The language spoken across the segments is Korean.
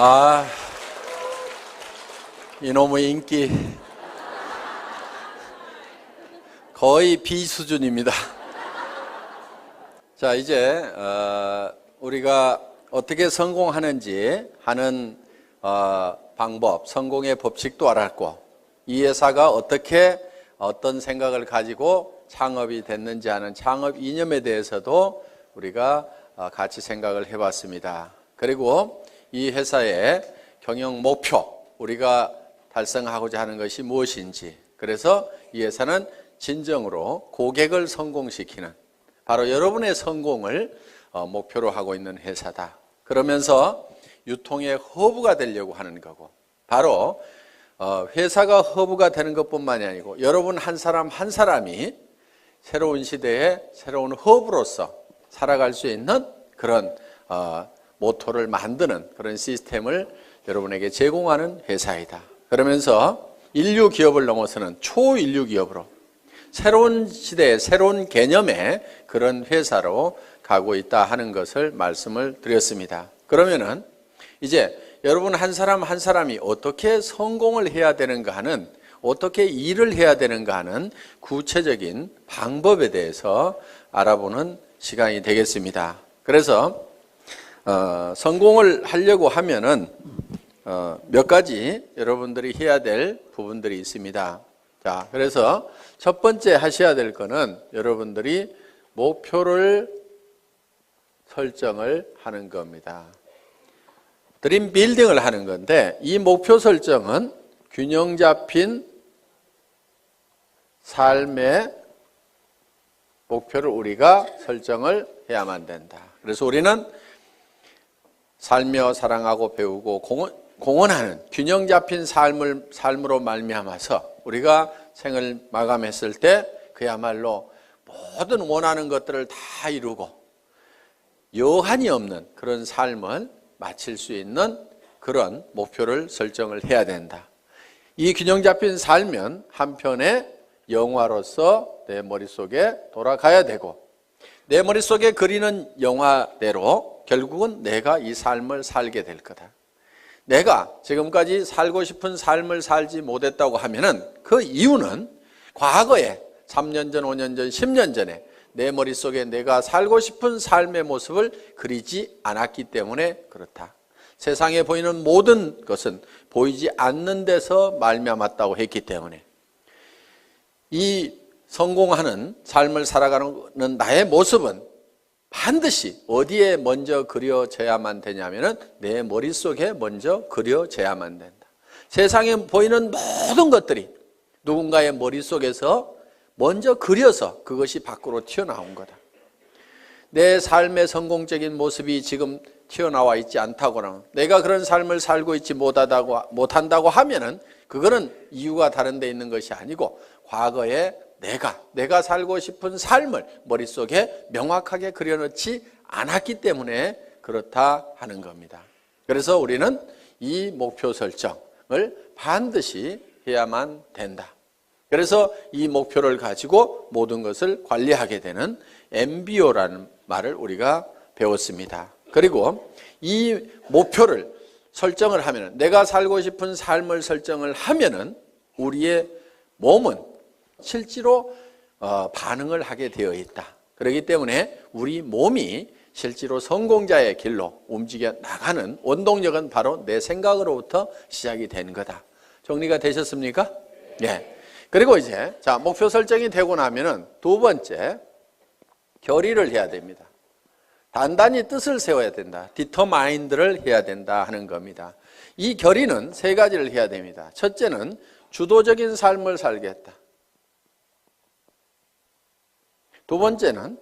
아, 이놈의 인기 거의 비수준입니다. 자, 이제 우리가 어떻게 성공하는지 하는 방법, 성공의 법칙도 알았고, 이 회사가 어떤 생각을 가지고 창업이 됐는지 하는 창업 이념에 대해서도 우리가 같이 생각을 해봤습니다. 그리고 이 회사의 경영 목표, 우리가 달성하고자 하는 것이 무엇인지, 그래서 이 회사는 진정으로 고객을 성공시키는, 바로 여러분의 성공을 목표로 하고 있는 회사다. 그러면서 유통의 허브가 되려고 하는 거고, 바로 회사가 허브가 되는 것뿐만이 아니고 여러분 한 사람 한 사람이 새로운 시대에 새로운 허브로서 살아갈 수 있는 그런 모토를 만드는 그런 시스템을 여러분에게 제공하는 회사이다. 그러면서 인류 기업을 넘어서는 초인류 기업으로 새로운 시대의 새로운 개념의 그런 회사로 가고 있다 하는 것을 말씀을 드렸습니다. 그러면은 이제 여러분 한 사람 한 사람이 어떻게 성공을 해야 되는가 하는, 어떻게 일을 해야 되는가 하는 구체적인 방법에 대해서 알아보는 시간이 되겠습니다. 그래서 성공을 하려고 하면은 몇 가지 여러분들이 해야 될 부분들이 있습니다. 자, 그래서 첫 번째 하셔야 될 거는 여러분들이 목표를 설정을 하는 겁니다. 드림 빌딩을 하는 건데, 이 목표 설정은 균형 잡힌 삶의 목표를 우리가 설정을 해야만 된다. 그래서 우리는 살며 사랑하고 배우고 공헌하는 균형 잡힌 삶으로 말미암아서 우리가 생을 마감했을 때 그야말로 모든 원하는 것들을 다 이루고 여한이 없는 그런 삶을 마칠 수 있는 그런 목표를 설정을 해야 된다. 이 균형 잡힌 삶은 한편의 영화로서 내 머릿속에 돌아가야 되고, 내 머릿속에 그리는 영화대로 결국은 내가 이 삶을 살게 될 거다. 내가 지금까지 살고 싶은 삶을 살지 못했다고 하면은 그 이유는 과거에 3년 전, 5년 전, 10년 전에 내 머릿속에 내가 살고 싶은 삶의 모습을 그리지 않았기 때문에 그렇다. 세상에 보이는 모든 것은 보이지 않는 데서 말미암았다고 했기 때문에 이 성공하는 삶을 살아가는 나의 모습은 반드시 어디에 먼저 그려져야만 되냐면은 내 머릿속에 먼저 그려져야만 된다. 세상에 보이는 모든 것들이 누군가의 머릿속에서 먼저 그려서 그것이 밖으로 튀어나온 거다. 내 삶의 성공적인 모습이 지금 튀어나와 있지 않다거나 내가 그런 삶을 살고 있지 못한다고 하면은 그거는 이유가 다른 데 있는 것이 아니고 과거에 내가 살고 싶은 삶을 머릿속에 명확하게 그려놓지 않았기 때문에 그렇다 하는 겁니다. 그래서 우리는 이 목표 설정을 반드시 해야만 된다. 그래서 이 목표를 가지고 모든 것을 관리하게 되는 MBO라는 말을 우리가 배웠습니다. 그리고 이 목표를 설정을 하면, 내가 살고 싶은 삶을 설정을 하면은 우리의 몸은 실제로 반응을 하게 되어 있다. 그렇기 때문에 우리 몸이 실제로 성공자의 길로 움직여 나가는 원동력은 바로 내 생각으로부터 시작이 된 거다. 정리가 되셨습니까? 예. 그리고 이제 목표 설정이 되고 나면은 두 번째, 결의를 해야 됩니다. 단단히 뜻을 세워야 된다. 디터마인드를 해야 된다 하는 겁니다. 이 결의는 세 가지를 해야 됩니다. 첫째는 주도적인 삶을 살겠다. 두 번째는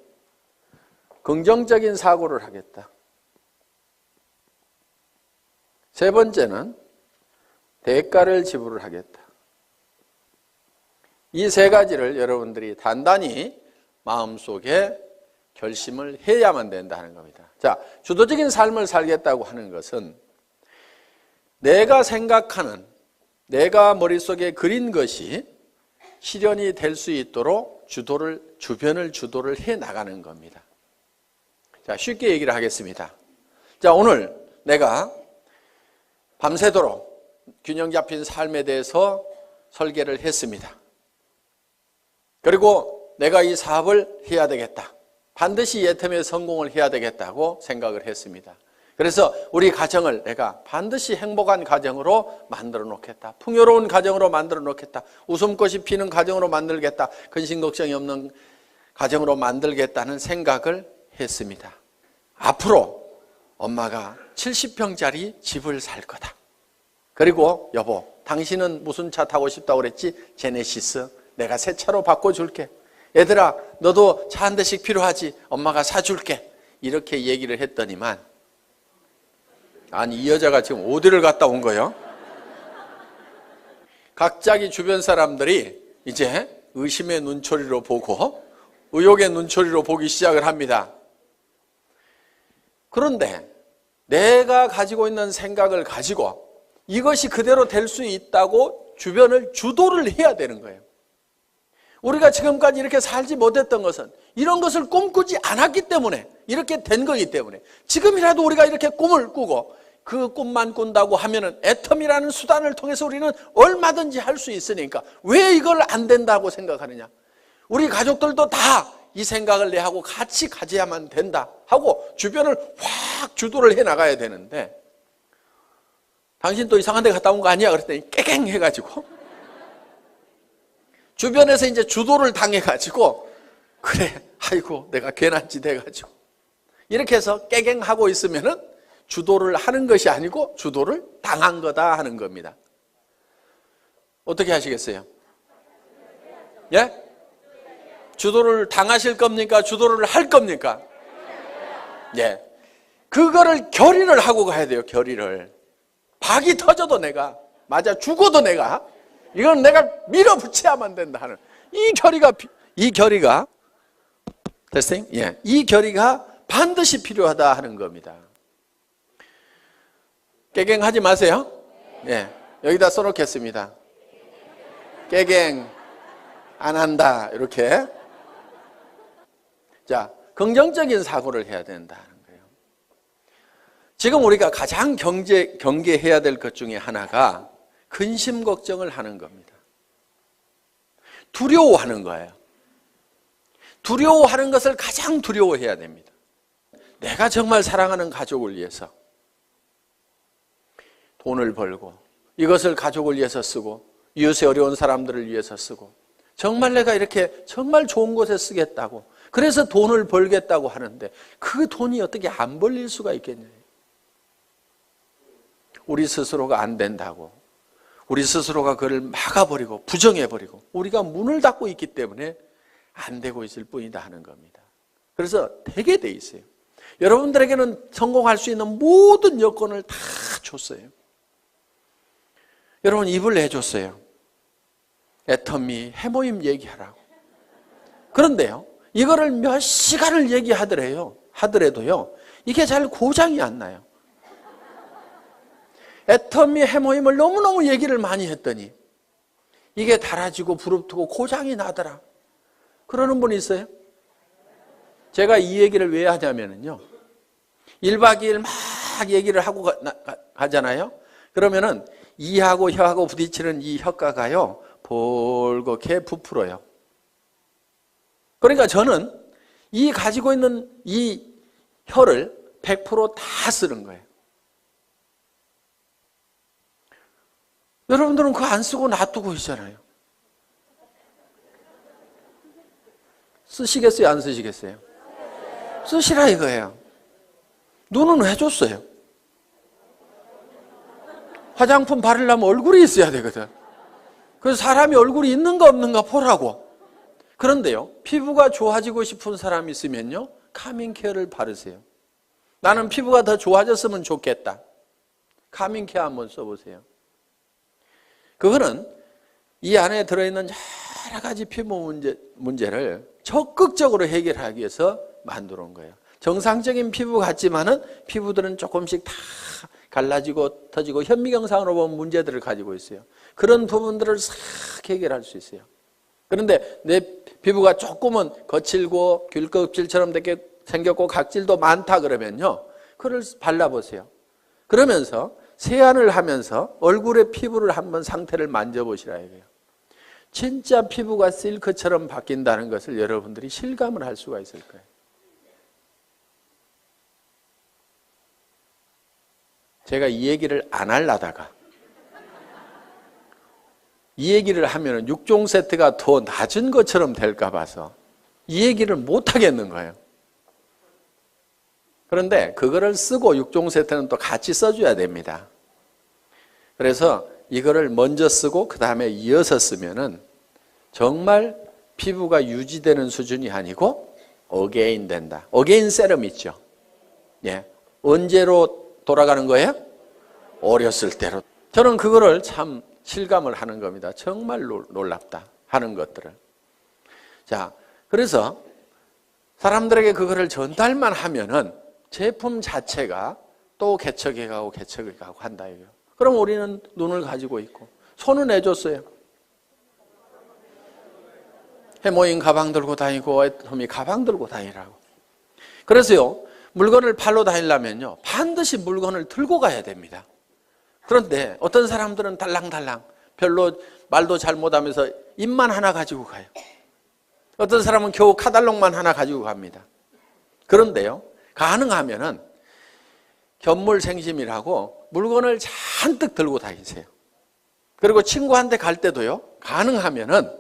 긍정적인 사고를 하겠다. 세 번째는 대가를 지불을 하겠다. 이 세 가지를 여러분들이 단단히 마음속에 결심을 해야만 된다 하는 겁니다. 자, 주도적인 삶을 살겠다고 하는 것은 내가 생각하는, 내가 머릿속에 그린 것이 실현이 될 수 있도록 주변을 주도를 해 나가는 겁니다. 자, 쉽게 얘기를 하겠습니다. 자, 오늘 내가 밤새도록 균형 잡힌 삶에 대해서 설계를 했습니다. 그리고 내가 이 사업을 해야 되겠다. 반드시 예텀에 성공을 해야 되겠다고 생각을 했습니다. 그래서 우리 가정을 내가 반드시 행복한 가정으로 만들어 놓겠다. 풍요로운 가정으로 만들어 놓겠다. 웃음꽃이 피는 가정으로 만들겠다. 근심 걱정이 없는 가정으로 만들겠다는 생각을 했습니다. 앞으로 엄마가 70평짜리 집을 살 거다. 그리고 여보, 당신은 무슨 차 타고 싶다고 그랬지? 제네시스. 내가 새 차로 바꿔줄게. 얘들아, 너도 차 한 대씩 필요하지? 엄마가 사줄게. 이렇게 얘기를 했더니만, 아니 이 여자가 지금 어디를 갔다 온 거예요? 갑자기 주변 사람들이 이제 의심의 눈초리로 보고 의혹의 눈초리로 보기 시작을 합니다. 그런데 내가 가지고 있는 생각을 가지고 이것이 그대로 될 수 있다고 주변을 주도를 해야 되는 거예요. 우리가 지금까지 이렇게 살지 못했던 것은 이런 것을 꿈꾸지 않았기 때문에 이렇게 된 거기 때문에 지금이라도 우리가 이렇게 꿈을 꾸고 그 꿈만 꾼다고 하면은 애텀이라는 수단을 통해서 우리는 얼마든지 할 수 있으니까 왜 이걸 안 된다고 생각하느냐? 우리 가족들도 다 이 생각을 내하고 같이 가져야만 된다 하고 주변을 확 주도를 해 나가야 되는데 당신 또 이상한 데 갔다 온 거 아니야? 그랬더니 깨갱 해가지고 주변에서 이제 주도를 당해가지고 그래 아이고 내가 괜한 짓 해가지고 이렇게 해서 깨갱하고 있으면은 주도를 하는 것이 아니고 주도를 당한 거다 하는 겁니다. 어떻게 하시겠어요? 예? 주도를 당하실 겁니까? 주도를 할 겁니까? 예. 그거를 결의를 하고 가야 돼요. 결의를. 박이 터져도 내가 맞아 죽어도 내가 이건 내가 밀어붙여야만 된다 하는 이 결의가 됐어요? 예. 이 결의가 반드시 필요하다 하는 겁니다. 깨갱하지 마세요. 예. 여기다 써놓겠습니다. 깨갱 안 한다 이렇게. 자, 긍정적인 사고를 해야 된다는 거예요. 지금 우리가 가장 경계해야 될 것 중에 하나가 근심 걱정을 하는 겁니다. 두려워하는 거예요. 두려워하는 것을 가장 두려워해야 됩니다. 내가 정말 사랑하는 가족을 위해서 돈을 벌고 이것을 가족을 위해서 쓰고 이웃의 어려운 사람들을 위해서 쓰고 정말 내가 이렇게 정말 좋은 곳에 쓰겠다고 그래서 돈을 벌겠다고 하는데 그 돈이 어떻게 안 벌릴 수가 있겠냐. 우리 스스로가 안 된다고 우리 스스로가 그를 막아버리고 부정해버리고 우리가 문을 닫고 있기 때문에 안 되고 있을 뿐이다 하는 겁니다. 그래서 되게 돼 있어요. 여러분들에게는 성공할 수 있는 모든 여건을 다 줬어요. 여러분 입을 내줬어요. 애터미 해모임 얘기하라고. 그런데요, 이거를 몇 시간을 하더라도요, 이게 잘 고장이 안 나요. 애터미 해모임을 너무너무 얘기를 많이 했더니 이게 달아지고 부릅뜨고 고장이 나더라. 그러는 분이 있어요? 제가 이 얘기를 왜 하냐면요, 1박 2일 막 얘기를 하고 가잖아요. 그러면은 이하고 혀하고 부딪히는 이 혀가가요 볼겋게 부풀어요. 그러니까 저는 이 가지고 있는 이 혀를 100% 다 쓰는 거예요. 여러분들은 그거 안 쓰고 놔두고 있잖아요. 쓰시겠어요? 안 쓰시겠어요? 쓰시라 이거예요. 눈은 왜 줬어요? 화장품 바르려면 얼굴이 있어야 되거든. 그래서 사람이 얼굴이 있는가 없는가 보라고. 그런데요, 피부가 좋아지고 싶은 사람이 있으면요, 카밍케어를 바르세요. 나는 피부가 더 좋아졌으면 좋겠다. 카밍케어 한번 써보세요. 그거는 이 안에 들어있는 여러 가지 피부 문제를 적극적으로 해결하기 위해서 만들어 온 거예요. 정상적인 피부 같지만은 피부들은 조금씩 다 갈라지고 터지고 현미경상으로 보면 문제들을 가지고 있어요. 그런 부분들을 싹 해결할 수 있어요. 그런데 내 피부가 조금은 거칠고 귤껍질처럼 생겼고 각질도 많다 그러면요, 그걸 발라보세요. 그러면서 세안을 하면서 얼굴의 피부를 한번 상태를 만져보시라 이거예요. 진짜 피부가 실크처럼 바뀐다는 것을 여러분들이 실감을 할 수가 있을 거예요. 제가 이 얘기를 안 하려다가 이 얘기를 하면 6종 세트가 더 낮은 것처럼 될까 봐서 이 얘기를 못 하겠는 거예요. 그런데 그거를 쓰고 6종 세트는 또 같이 써줘야 됩니다. 그래서 이거를 먼저 쓰고 그 다음에 이어서 쓰면은 정말 피부가 유지되는 수준이 아니고 어게인 된다. 어게인 세럼 있죠. 예. 언제로 돌아가는 거예요? 어렸을 때로. 저는 그거를 참 실감을 하는 겁니다. 정말 놀랍다 하는 것들을. 자, 그래서 사람들에게 그거를 전달만 하면은 제품 자체가 또 개척해 가고 한다 이거예요. 그럼 우리는 눈을 가지고 있고 손은 해줬어요. 해모인 가방 들고 다니고 애터미 가방 들고 다니라고. 그래서요, 물건을 팔러 다니려면요 반드시 물건을 들고 가야 됩니다. 그런데 어떤 사람들은 달랑달랑 별로 말도 잘 못하면서 입만 하나 가지고 가요. 어떤 사람은 겨우 카달록만 하나 가지고 갑니다. 그런데요, 가능하면은 견물생심이라고 물건을 잔뜩 들고 다니세요. 그리고 친구한테 갈 때도요, 가능하면은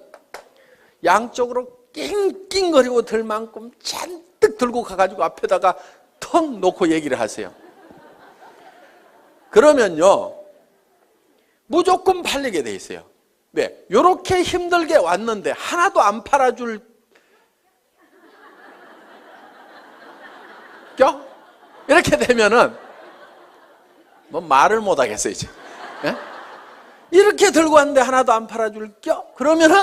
양쪽으로 낑낑거리고 들 만큼 잔뜩 들고 가가지고 앞에다가 턱 놓고 얘기를 하세요. 그러면요, 무조건 팔리게 돼 있어요. 왜? 이렇게 힘들게 왔는데 하나도 안 팔아줄 껴? 이렇게 되면은 뭐 말을 못 하겠어요 이제. 예? 이렇게 들고 왔는데 하나도 안 팔아줄 껴? 그러면은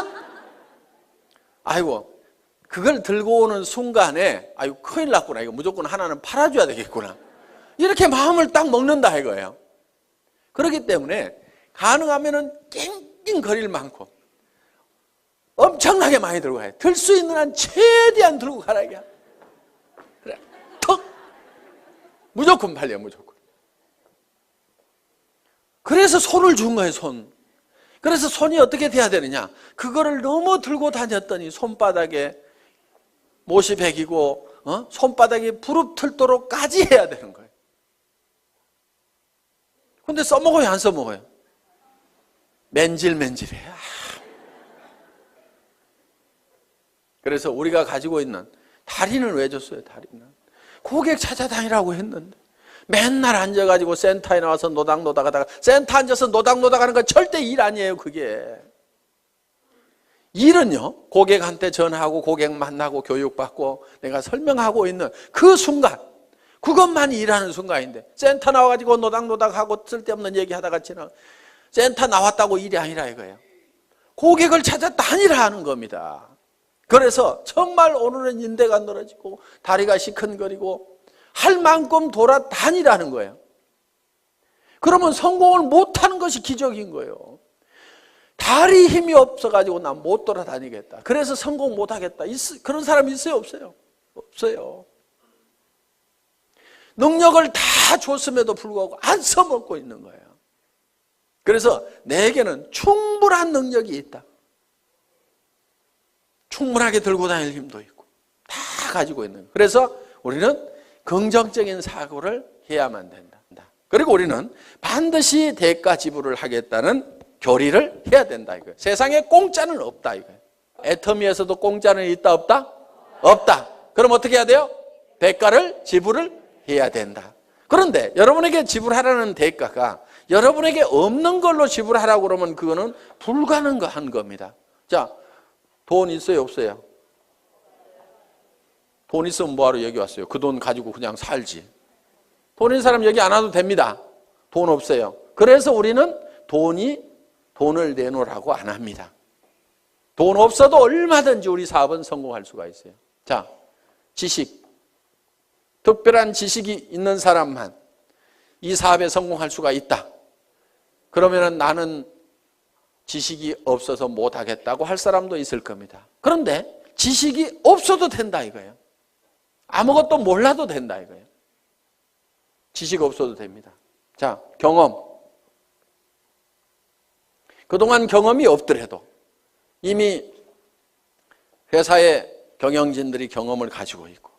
아이고 그걸 들고 오는 순간에 아이고 큰일 났구나, 이거 무조건 하나는 팔아줘야 되겠구나, 이렇게 마음을 딱 먹는다 이거예요. 그렇기 때문에 가능하면은 낑낑거릴 만큼 엄청나게 많이 들고 가요. 들 수 있는 한 최대한 들고 가라 이게. 그래, 턱 무조건 팔려, 무조건. 그래서 손을 준 거예요, 손. 그래서 손이 어떻게 돼야 되느냐, 그거를 너무 들고 다녔더니 손바닥에 못이 베기고 손바닥이 부릅틀도록까지 해야 되는 거예요. 근데 써먹어요, 안 써먹어요? 맨질맨질해요. 그래서 우리가 가지고 있는 다리는 왜 줬어요? 다리는 고객 찾아다니라고 했는데 맨날 앉아가지고 센터에 나와서 노닥노닥 하다가, 센터 앉아서 노닥노닥 하는 건 절대 일 아니에요. 그게 일은요, 고객한테 전화하고 고객 만나고 교육받고 내가 설명하고 있는 그 순간, 그것만이 일하는 순간인데 센터 나와가지고 노닥노닥하고 쓸데없는 얘기하다가 지나 센터 나왔다고 일이 아니라 이거예요. 고객을 찾아 다니라 하는 겁니다. 그래서 정말 오늘은 인대가 늘어지고 다리가 시큰거리고 할 만큼 돌아다니라는 거예요. 그러면 성공을 못하는 것이 기적인 거예요. 다리 힘이 없어가지고 난 못 돌아다니겠다, 그래서 성공 못하겠다, 그런 사람 있어요? 없어요? 없어요. 능력을 다 줬음에도 불구하고 안 써먹고 있는 거예요. 그래서 내게는 충분한 능력이 있다. 충분하게 들고 다닐 힘도 있고 다 가지고 있는 거예요. 그래서 우리는 긍정적인 사고를 해야만 된다. 그리고 우리는 반드시 대가 지불을 하겠다는 교리를 해야 된다 이거예요. 세상에 공짜는 없다 이거예요. 애터미에서도 공짜는 있다 없다? 없다. 그럼 어떻게 해야 돼요? 대가를 지불을 해야 된다. 그런데 여러분에게 지불하라는 대가가 여러분에게 없는 걸로 지불하라고 그러면 그거는 불가능한 겁니다. 자, 돈 있어요 없어요? 돈 있으면 뭐하러 여기 왔어요? 그 돈 가지고 그냥 살지. 돈 있는 사람 여기 안 와도 됩니다. 돈 없어요. 그래서 우리는 돈을 내놓으라고 안 합니다. 돈 없어도 얼마든지 우리 사업은 성공할 수가 있어요. 자, 지식, 특별한 지식이 있는 사람만 이 사업에 성공할 수가 있다. 그러면 나는 지식이 없어서 못하겠다고 할 사람도 있을 겁니다. 그런데 지식이 없어도 된다 이거예요. 아무것도 몰라도 된다 이거예요. 지식 없어도 됩니다. 자, 경험. 그동안 경험이 없더라도 이미 회사의 경영진들이 경험을 가지고 있고,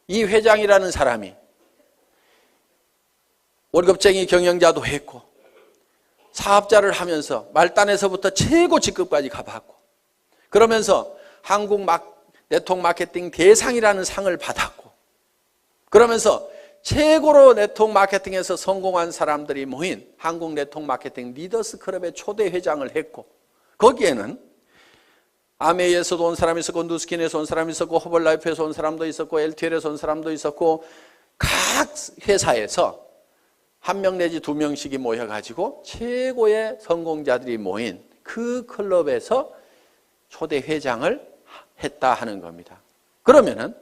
이 회장이라는 사람이 월급쟁이 경영자도 했고 사업자를 하면서 말단에서부터 최고 직급까지 가봤고, 그러면서 한국 네트워크 마케팅 대상이라는 상을 받았고, 그러면서 최고로 네트워크 마케팅에서 성공한 사람들이 모인 한국 네트워크 마케팅 리더스 클럽의 초대 회장을 했고, 거기에는 아메이에서도 온 사람이 있었고, 누스킨에서 온 사람이 있었고, 허벌라이프에서 온 사람도 있었고, LTL에서 온 사람도 있었고, 각 회사에서 한 명 내지 두 명씩이 모여가지고 최고의 성공자들이 모인 그 클럽에서 초대 회장을 했다 하는 겁니다. 그러면은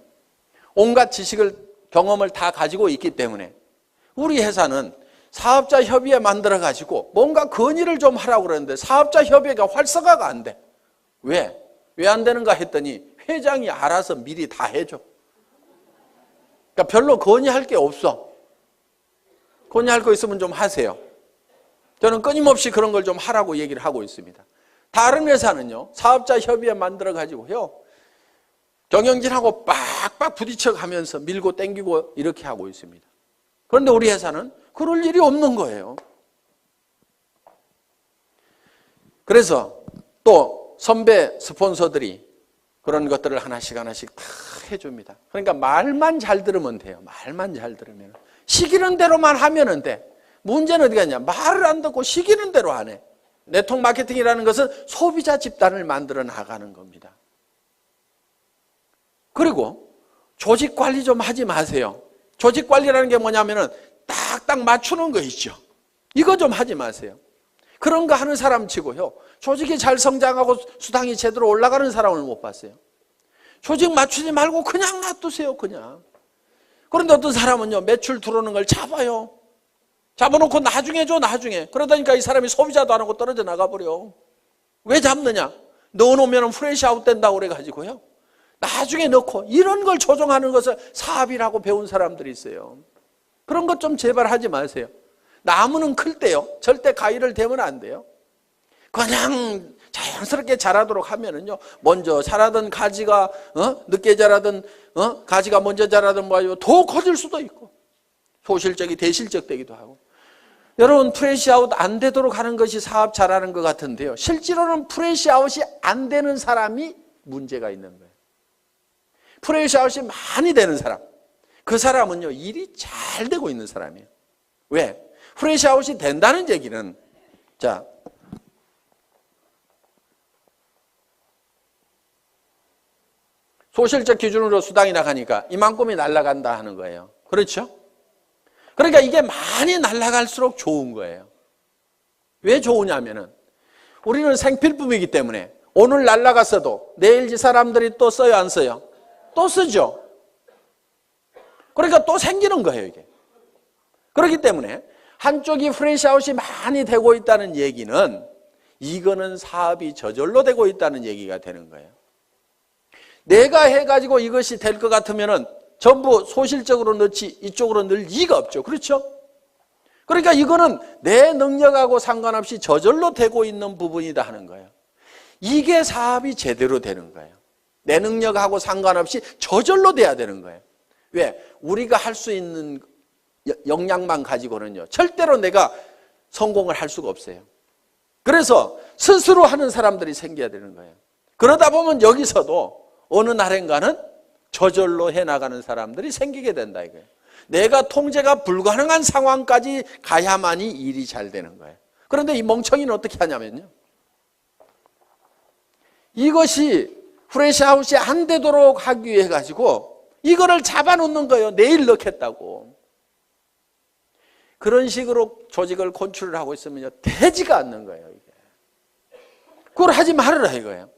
온갖 지식을, 경험을 다 가지고 있기 때문에 우리 회사는 사업자 협의회 만들어가지고 뭔가 건의를 좀 하라고 그러는데 사업자 협의회가 활성화가 안 돼. 왜? 왜 안 되는가 했더니 회장이 알아서 미리 다 해줘. 그러니까 별로 건의할 게 없어. 건의할 거 있으면 좀 하세요. 저는 끊임없이 그런 걸 좀 하라고 얘기를 하고 있습니다. 다른 회사는요, 사업자 협의회 만들어가지고요, 경영진하고 빡빡 부딪혀가면서 밀고 땡기고 이렇게 하고 있습니다. 그런데 우리 회사는 그럴 일이 없는 거예요. 그래서 또 선배 스폰서들이 그런 것들을 하나씩 하나씩 다 해줍니다. 그러니까 말만 잘 들으면 돼요. 말만 잘 들으면. 시키는 대로만 하면 돼. 문제는 어디 갔냐? 말을 안 듣고 시키는 대로 안 해. 네트워크 마케팅이라는 것은 소비자 집단을 만들어 나가는 겁니다. 그리고 조직 관리 좀 하지 마세요. 조직 관리라는 게 뭐냐면은 딱딱 맞추는 거 있죠. 이거 좀 하지 마세요. 그런 거 하는 사람 치고요, 조직이 잘 성장하고 수당이 제대로 올라가는 사람을 못 봤어요. 조직 맞추지 말고 그냥 놔두세요. 그냥. 그런데 어떤 사람은요, 매출 들어오는 걸 잡아요. 잡아놓고 나중에 줘, 나중에. 그러다니까 이 사람이 소비자도 안 하고 떨어져 나가버려. 왜 잡느냐? 넣어놓으면 프레시 아웃 된다고 그래가지고요, 나중에 넣고, 이런 걸 조정하는 것을 사업이라고 배운 사람들이 있어요. 그런 것 좀 제발 하지 마세요. 나무는 클 때요, 절대 가위를 대면 안 돼요. 그냥 자연스럽게 자라도록 하면은요, 먼저 자라던 가지가 늦게 자라던 가지가 먼저 자라던 뭐 더 커질 수도 있고, 소실적이 대실적 되기도 하고. 여러분, 프레시 아웃 안 되도록 하는 것이 사업 잘하는 것 같은데요, 실제로는 프레시 아웃이 안 되는 사람이 문제가 있는 거예요. 프레시 아웃이 많이 되는 사람, 그 사람은요, 일이 잘 되고 있는 사람이에요. 왜? 프레시 아웃이 된다는 얘기는, 자, 소실적 기준으로 수당이 나가니까 이만큼이 날아간다 하는 거예요. 그렇죠? 그러니까 이게 많이 날아갈수록 좋은 거예요. 왜 좋으냐면은 우리는 생필품이기 때문에 오늘 날아갔어도 내일 이 사람들이 또 써요, 안 써요? 또 쓰죠. 그러니까 또 생기는 거예요, 이게. 그렇기 때문에 한쪽이 프레시아웃이 많이 되고 있다는 얘기는, 이거는 사업이 저절로 되고 있다는 얘기가 되는 거예요. 내가 해가지고 이것이 될 것 같으면은 전부 소실적으로 넣지 이쪽으로 넣을 이유가 없죠. 그렇죠? 그러니까 이거는 내 능력하고 상관없이 저절로 되고 있는 부분이다 하는 거예요. 이게 사업이 제대로 되는 거예요. 내 능력하고 상관없이 저절로 돼야 되는 거예요. 왜? 우리가 할 수 있는 역량만 가지고는요, 절대로 내가 성공을 할 수가 없어요. 그래서 스스로 하는 사람들이 생겨야 되는 거예요. 그러다 보면 여기서도 어느 날인가는 저절로 해나가는 사람들이 생기게 된다 이거예요. 내가 통제가 불가능한 상황까지 가야만이 일이 잘 되는 거예요. 그런데 이 멍청이는 어떻게 하냐면요, 이것이 프레시아웃이 안 되도록 하기 위해 가지고 이거를 잡아놓는 거예요. 내일 넣겠다고. 그런 식으로 조직을 컨트롤을 하고 있으면요, 되지가 않는 거예요, 이게. 그걸 하지 말아라 이거예요.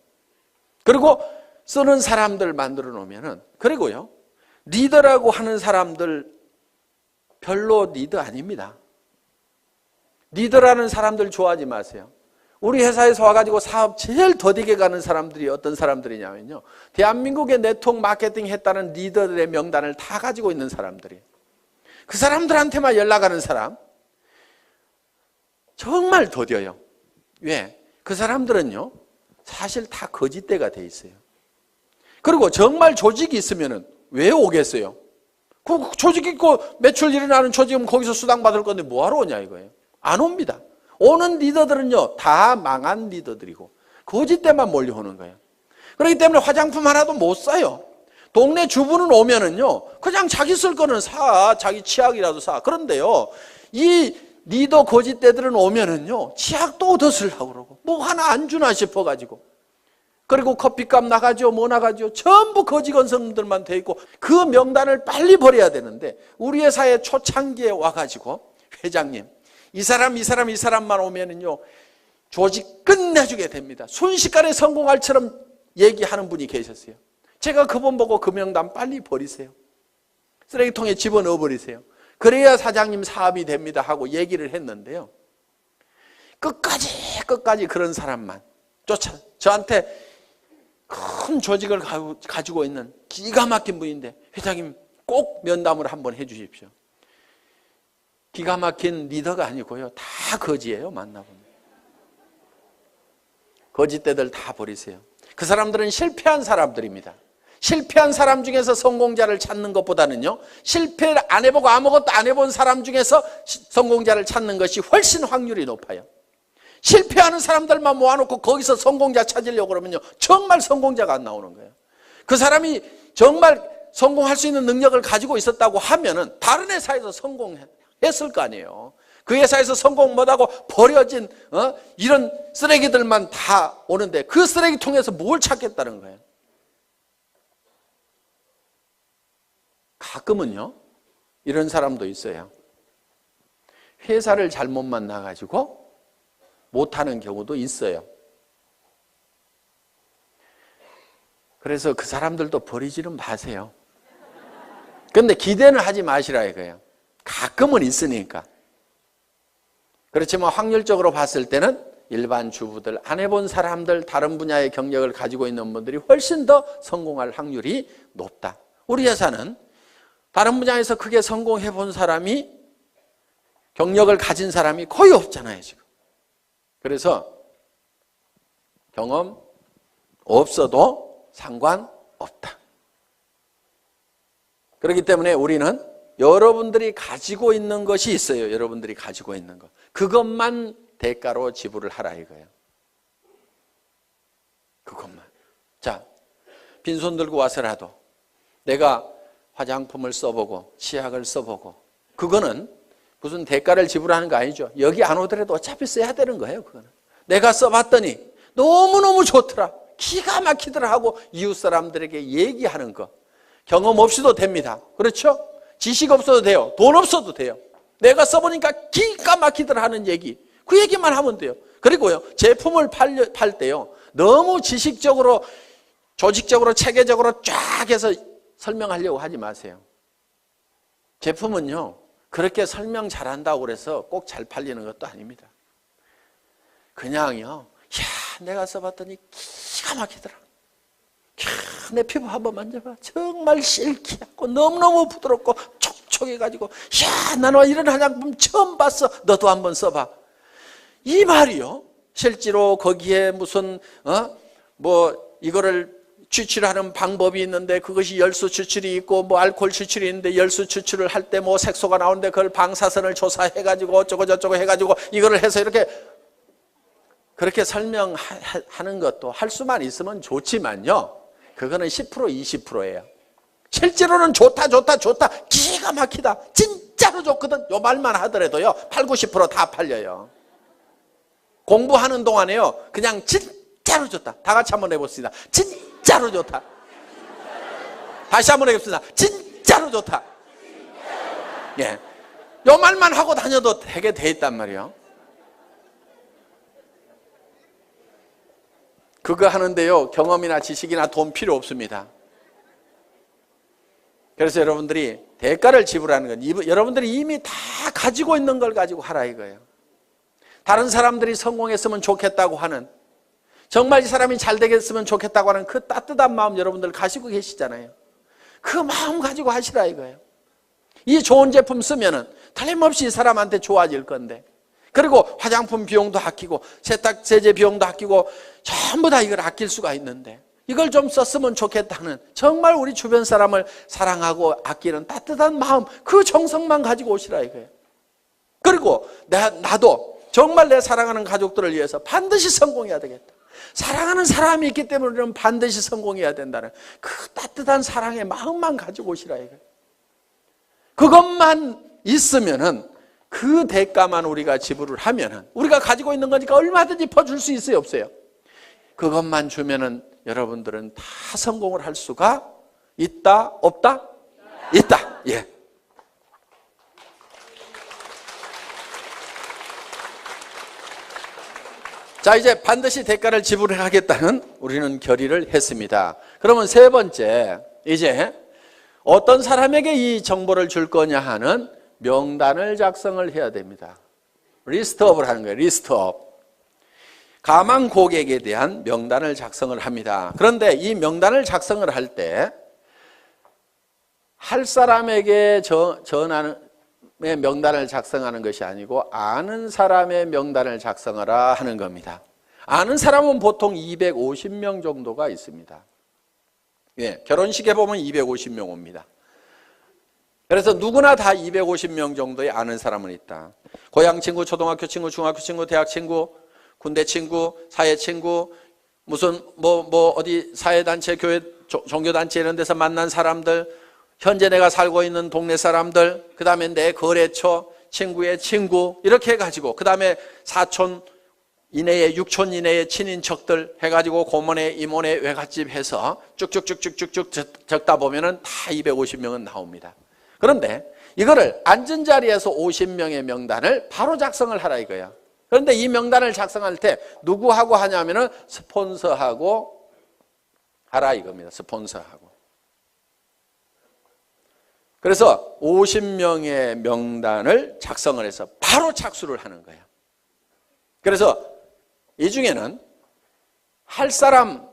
그리고 쓰는 사람들 만들어 놓으면은, 그리고요, 리더라고 하는 사람들 별로 리더 아닙니다. 리더라는 사람들 좋아하지 마세요. 우리 회사에서 와가지고 사업 제일 더디게 가는 사람들이 어떤 사람들이냐면요, 대한민국의 네트워크 마케팅 했다는 리더들의 명단을 다 가지고 있는 사람들이에요. 그 사람들한테만 연락하는 사람 정말 더뎌요. 왜? 그 사람들은요, 사실 다 거짓대가 돼 있어요. 그리고 정말 조직이 있으면은 왜 오겠어요? 그 조직 있고 매출 일어나는 조직은 거기서 수당 받을 건데 뭐하러 오냐 이거예요. 안 옵니다. 오는 리더들은요, 다 망한 리더들이고 거짓대만 몰려오는 거예요. 그렇기 때문에 화장품 하나도 못 사요. 동네 주부는 오면은요, 그냥 자기 쓸 거는 사, 자기 치약이라도 사. 그런데요, 이 리더 거짓대들은 오면은요, 치약도 얻어 쓰려고 그러고, 뭐 하나 안 주나 싶어가지고. 그리고 커피값 나가죠, 뭐 나가죠. 전부 거지 건성들만 돼 있고, 그 명단을 빨리 버려야 되는데, 우리 회사에 초창기에 와가지고, 회장님, 이 사람만 오면은요, 조직 끝내주게 됩니다. 순식간에 성공할처럼 얘기하는 분이 계셨어요. 제가 그분 보고 그 명단 빨리 버리세요. 쓰레기통에 집어넣어 버리세요. 그래야 사장님 사업이 됩니다 하고 얘기를 했는데요. 끝까지 그런 사람만 저한테 큰 조직을 가지고 있는 기가 막힌 분인데, 회장님 꼭 면담을 한번 해 주십시오. 기가 막힌 리더가 아니고요, 다 거지예요. 만나보면 거짓대들 다 버리세요. 그 사람들은 실패한 사람들입니다. 실패한 사람 중에서 성공자를 찾는 것보다는요, 실패를 안 해보고 아무것도 안 해본 사람 중에서 성공자를 찾는 것이 훨씬 확률이 높아요. 실패하는 사람들만 모아놓고 거기서 성공자 찾으려고 그러면요, 정말 성공자가 안 나오는 거예요. 그 사람이 정말 성공할 수 있는 능력을 가지고 있었다고 하면은 다른 회사에서 성공했을 거 아니에요. 그 회사에서 성공 못하고 버려진 이런 쓰레기들만 다 오는데, 그 쓰레기통에서 뭘 찾겠다는 거예요. 가끔은요, 이런 사람도 있어요. 회사를 잘못 만나가지고 못하는 경우도 있어요. 그래서 그 사람들도 버리지는 마세요. 그런데 기대는 하지 마시라 이거예요. 가끔은 있으니까. 그렇지만 확률적으로 봤을 때는 일반 주부들, 안 해본 사람들, 다른 분야의 경력을 가지고 있는 분들이 훨씬 더 성공할 확률이 높다. 우리 회사는 다른 분야에서 크게 성공해 본 사람이, 경력을 가진 사람이 거의 없잖아요, 지금. 그래서 경험 없어도 상관없다. 그렇기 때문에 우리는 여러분들이 가지고 있는 것이 있어요. 여러분들이 가지고 있는 것. 그것만 대가로 지불을 하라 이거예요. 그것만. 자, 빈손 들고 와서라도 내가 화장품을 써보고 치약을 써보고, 그거는 무슨 대가를 지불하는 거 아니죠. 여기 안 오더라도 어차피 써야 되는 거예요. 그거는 내가 써봤더니 너무너무 좋더라, 기가 막히더라 하고 이웃 사람들에게 얘기하는 거. 경험 없이도 됩니다. 그렇죠? 지식 없어도 돼요. 돈 없어도 돼요. 내가 써보니까 기가 막히더라 하는 얘기, 그 얘기만 하면 돼요. 그리고요, 제품을 팔 때요, 너무 지식적으로, 조직적으로, 체계적으로 쫙 해서 설명하려고 하지 마세요. 제품은요, 그렇게 설명 잘한다고 그래서 꼭 잘 팔리는 것도 아닙니다. 그냥요, 내가 써봤더니 기가 막히더라. 내 피부 한번 만져봐. 정말 실키하고 너무너무 부드럽고 촉촉해가지고, 나는 이런 화장품 처음 봤어. 너도 한번 써봐. 이 말이요, 실제로 거기에 무슨 이거를 추출하는 방법이 있는데, 그것이 열수 추출이 있고 뭐 알코올 추출이 있는데, 열수 추출을 할 때 뭐 색소가 나오는데 그걸 방사선을 조사해가지고 어쩌고 저쩌고 해가지고 이거를 해서 이렇게, 그렇게 설명하는 것도 할 수만 있으면 좋지만요, 그거는 10% 20%예요. 실제로는 좋다 기가 막히다, 진짜로 좋거든, 요 말만 하더라도요 80, 90% 다 팔려요. 공부하는 동안에요, 그냥 진짜로 좋다, 다 같이 한번 해봅시다. 진짜로 좋다. 다시 한번 해봅시다. 진짜로 좋다. 예, 요 말만 하고 다녀도 되게 돼 있단 말이에요. 그거 하는데요, 경험이나 지식이나 돈 필요 없습니다. 그래서 여러분들이 대가를 지불하는 건, 여러분들이 이미 다 가지고 있는 걸 가지고 하라 이거예요. 다른 사람들이 성공했으면 좋겠다고 하는, 정말 이 사람이 잘 되겠으면 좋겠다고 하는 그 따뜻한 마음 여러분들 가지고 계시잖아요. 그 마음 가지고 하시라 이거예요. 이 좋은 제품 쓰면은 틀림없이 이 사람한테 좋아질 건데, 그리고 화장품 비용도 아끼고 세탁세제 비용도 아끼고 전부 다 이걸 아낄 수가 있는데 이걸 좀 썼으면 좋겠다는 정말 우리 주변 사람을 사랑하고 아끼는 따뜻한 마음, 그 정성만 가지고 오시라 이거예요. 그리고 나도 정말 내 사랑하는 가족들을 위해서 반드시 성공해야 되겠다. 사랑하는 사람이 있기 때문에 우리는 반드시 성공해야 된다는 그 따뜻한 사랑의 마음만 가지고 오시라 이거예요. 그것만 있으면은 그 대가만 우리가 지불을 하면은 우리가 가지고 있는 거니까 얼마든지 퍼줄 수 있어요, 없어요? 그것만 주면은 여러분들은 다 성공을 할 수가 있다, 없다? 있다. 예. 자, 이제 반드시 대가를 지불하겠다는 우리는 결의를 했습니다. 그러면 세 번째, 이제 어떤 사람에게 이 정보를 줄 거냐 하는 명단을 작성을 해야 됩니다. 리스트업을 하는 거예요. 리스트업. 가망 고객에 대한 명단을 작성을 합니다. 그런데 이 명단을 작성을 할 때 할 사람에게 전하는 명단을 작성하는 것이 아니고 아는 사람의 명단을 작성하라 하는 겁니다. 아는 사람은 보통 250명 정도가 있습니다. 예, 결혼식에 보면 250명 옵니다. 그래서 누구나 다 250명 정도의 아는 사람은 있다. 고향 친구, 초등학교 친구, 중학교 친구, 대학 친구, 군대 친구, 사회 친구, 무슨 어디 사회단체, 교회, 종교단체 이런 데서 만난 사람들, 현재 내가 살고 있는 동네 사람들, 그 다음에 내 거래처, 친구의 친구, 이렇게 해가지고, 그 다음에 사촌 이내에, 육촌 이내의 친인척들 해가지고 고모네, 이모네, 외갓집 해서 쭉쭉쭉쭉쭉 적다 보면은 다 250명은 나옵니다. 그런데 이거를 앉은 자리에서 50명의 명단을 바로 작성을 하라 이거야. 그런데 이 명단을 작성할 때 누구하고 하냐면은 스폰서하고 하라 이겁니다. 스폰서하고. 그래서 50명의 명단을 작성을 해서 바로 착수를 하는 거예요. 그래서 이 중에는 할 사람,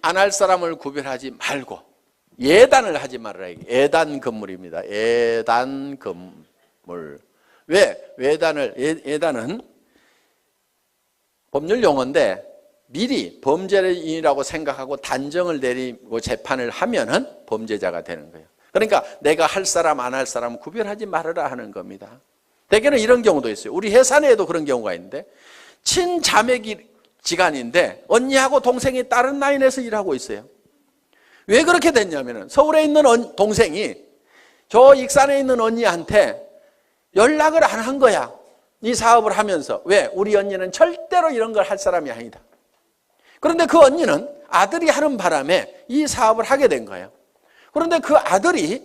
안 할 사람을 구별하지 말고 예단을 하지 말아라. 예단 건물입니다. 예단 건물. 왜? 예단은 법률 용어인데 미리 범죄인이라고 생각하고 단정을 내리고 재판을 하면은 범죄자가 되는 거예요. 그러니까 내가 할 사람, 안 할 사람 구별하지 말아라 하는 겁니다. 대개는 이런 경우도 있어요. 우리 회사 내에도 그런 경우가 있는데 친자매지간인데 언니하고 동생이 다른 라인에서 일하고 있어요. 왜 그렇게 됐냐면은 서울에 있는 동생이 저 익산에 있는 언니한테 연락을 안 한 거야. 이 사업을 하면서. 왜? 우리 언니는 절대로 이런 걸 할 사람이 아니다. 그런데 그 언니는 아들이 하는 바람에 이 사업을 하게 된 거예요. 그런데 그 아들이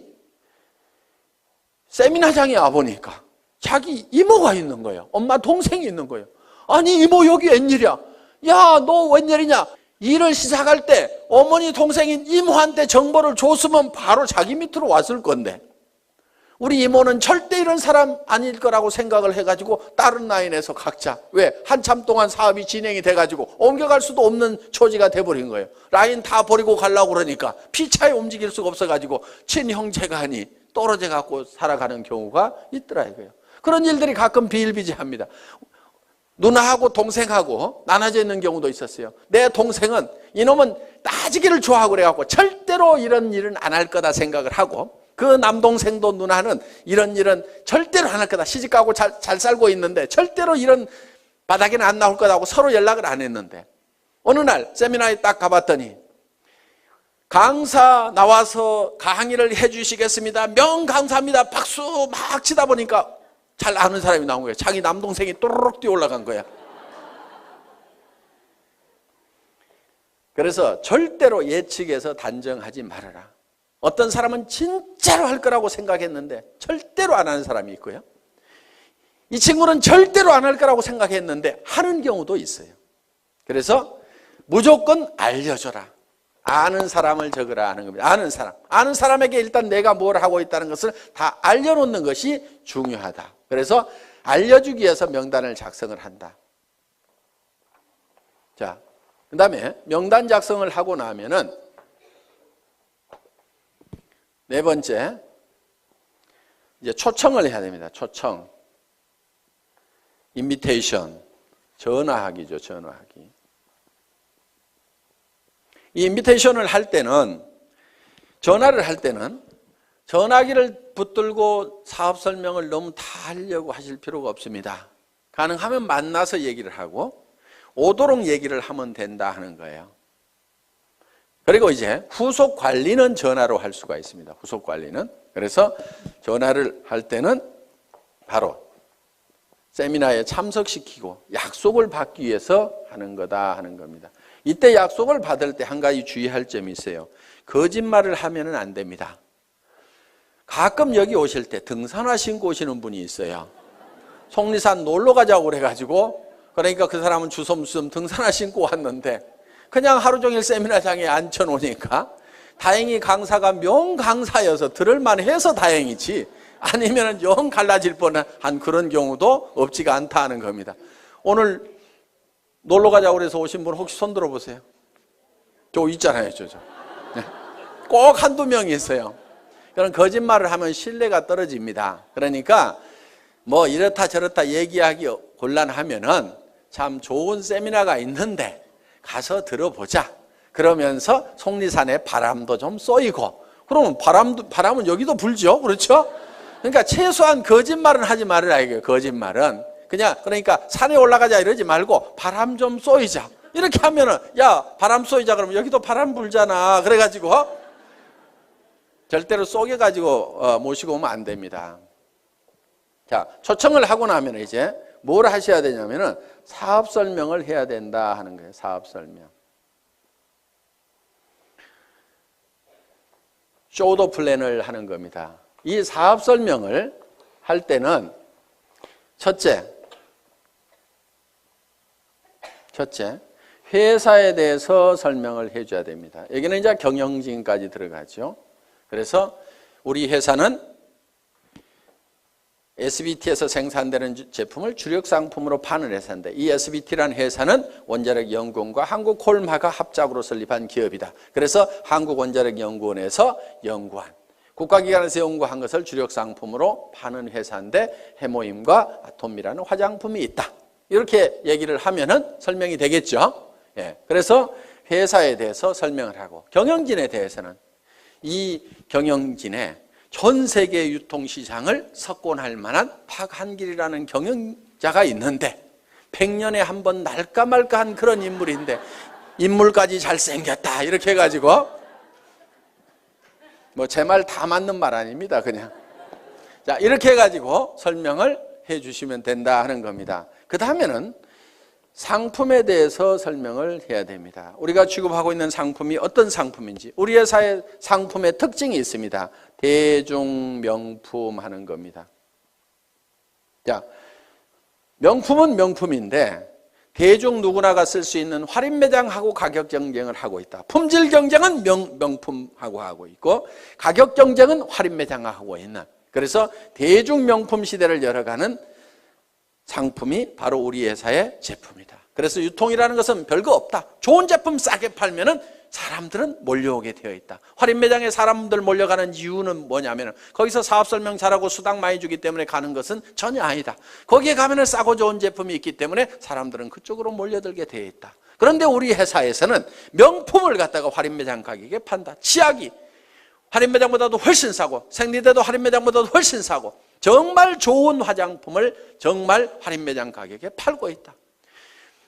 세미나장에 와보니까 자기 이모가 있는 거예요. 엄마 동생이 있는 거예요. 아니 이모 여기 웬일이야? 야 너 웬일이냐? 일을 시작할 때 어머니 동생인 이모한테 정보를 줬으면 바로 자기 밑으로 왔을 건데 우리 이모는 절대 이런 사람 아닐 거라고 생각을 해가지고 다른 라인에서 각자 왜? 한참 동안 사업이 진행이 돼가지고 옮겨갈 수도 없는 처지가 돼버린 거예요. 라인 다 버리고 가려고 그러니까 피차에 움직일 수가 없어가지고 친형제간이 떨어져 갖고 살아가는 경우가 있더라 이거예요. 그런 일들이 가끔 비일비재합니다. 누나하고 동생하고 나눠져 있는 경우도 있었어요. 내 동생은 이놈은 따지기를 좋아하고 그래갖고 절대로 이런 일은 안 할 거다 생각을 하고 그 남동생도 누나는 이런 일은 절대로 안 할 거다. 시집가고 잘 살고 있는데 절대로 이런 바닥에는 안 나올 거다고 서로 연락을 안 했는데 어느 날 세미나에 딱 가봤더니 강사 나와서 강의를 해주시겠습니다. 명강사입니다. 박수 막 치다 보니까 잘 아는 사람이 나온 거예요. 자기 남동생이 또르륵 뛰어 올라간 거야. 그래서 절대로 예측해서 단정하지 말아라. 어떤 사람은 진짜로 할 거라고 생각했는데 절대로 안 하는 사람이 있고요. 이 친구는 절대로 안 할 거라고 생각했는데 하는 경우도 있어요. 그래서 무조건 알려줘라. 아는 사람을 적으라 하는 겁니다. 아는 사람에게 일단 내가 뭘 하고 있다는 것을 다 알려놓는 것이 중요하다. 그래서 알려주기 위해서 명단을 작성을 한다. 자, 그 다음에 명단 작성을 하고 나면은 네 번째, 이제 초청을 해야 됩니다. 초청. 인비테이션, 전화하기죠. 전화하기. 이 인비테이션을 할 때는, 전화를 할 때는 전화기를 붙들고 사업 설명을 너무 다 하려고 하실 필요가 없습니다. 가능하면 만나서 얘기를 하고 오도록 얘기를 하면 된다 하는 거예요. 그리고 이제 후속 관리는 전화로 할 수가 있습니다. 후속 관리는. 그래서 전화를 할 때는 바로 세미나에 참석시키고 약속을 받기 위해서 하는 거다 하는 겁니다. 이때 약속을 받을 때 한 가지 주의할 점이 있어요. 거짓말을 하면 안 됩니다. 가끔 여기 오실 때 등산화 신고 오시는 분이 있어요. 속리산 놀러 가자고 그래가지고, 그러니까 그 사람은 주섬주섬 등산화 신고 왔는데 그냥 하루 종일 세미나장에 앉혀놓으니까 다행히 강사가 명강사여서 들을만 해서 다행이지, 아니면 영 갈라질 뻔한 그런 경우도 없지가 않다는 겁니다. 오늘 놀러 가자고 그래서 오신 분 혹시 손 들어보세요. 저 있잖아요. 저. 네. 꼭 한두 명이 있어요. 그런 거짓말을 하면 신뢰가 떨어집니다. 그러니까 뭐 이렇다 저렇다 얘기하기 곤란하면은 참 좋은 세미나가 있는데 가서 들어보자. 그러면서 속리산에 바람도 좀 쏘이고, 그러면 바람은 여기도 불죠. 그렇죠? 그러니까 최소한 거짓말은 하지 말으라 이거예요. 거짓말은. 그러니까 산에 올라가자 이러지 말고 바람 좀 쏘이자. 이렇게 하면은, 야, 바람 쏘이자 그러면 여기도 바람 불잖아. 그래가지고 절대로 쏘개가지고 모시고 오면 안 됩니다. 자, 초청을 하고 나면 이제 뭘 하셔야 되냐면은 사업 설명을 해야 된다 하는 거예요. 사업 설명. 쇼더 플랜을 하는 겁니다. 이 사업 설명을 할 때는 첫째, 회사에 대해서 설명을 해줘야 됩니다. 여기는 이제 경영진까지 들어가죠. 그래서 우리 회사는 SBT에서 생산되는 제품을 주력 상품으로 파는 회사인데, 이 SBT라는 회사는 원자력연구원과 한국콜마가 합작으로 설립한 기업이다. 그래서 한국원자력연구원에서 연구한, 국가기관에서 연구한 것을 주력 상품으로 파는 회사인데 해모임과 아톰이라는 화장품이 있다. 이렇게 얘기를 하면은 설명이 되겠죠. 예. 그래서 회사에 대해서 설명을 하고, 경영진에 대해서는 이 경영진의 전 세계 유통시장을 석권할 만한 박한길이라는 경영자가 있는데 100년에 한 번 날까 말까한 그런 인물인데 인물까지 잘생겼다 이렇게 해가지고, 뭐 제 말 다 맞는 말 아닙니다. 그냥 자, 이렇게 해가지고 설명을 해주시면 된다 하는 겁니다. 그 다음에는 상품에 대해서 설명을 해야 됩니다. 우리가 취급하고 있는 상품이 어떤 상품인지, 우리 회사의 상품의 특징이 있습니다. 대중명품 하는 겁니다. 자, 명품은 명품인데 대중 누구나가 쓸 수 있는 할인매장하고 가격 경쟁을 하고 있다. 품질 경쟁은 명품하고 하고 있고, 가격 경쟁은 할인매장하고 있는, 그래서 대중명품 시대를 열어가는 상품이 바로 우리 회사의 제품이다. 그래서 유통이라는 것은 별거 없다. 좋은 제품 싸게 팔면은 사람들은 몰려오게 되어 있다. 할인 매장에 사람들 몰려가는 이유는 뭐냐면 거기서 사업 설명 잘하고 수당 많이 주기 때문에 가는 것은 전혀 아니다. 거기에 가면은 싸고 좋은 제품이 있기 때문에 사람들은 그쪽으로 몰려들게 되어 있다. 그런데 우리 회사에서는 명품을 갖다가 할인 매장 가격에 판다. 치약이 할인 매장보다도 훨씬 싸고, 생리대도 할인 매장보다도 훨씬 싸고, 정말 좋은 화장품을 정말 할인 매장 가격에 팔고 있다.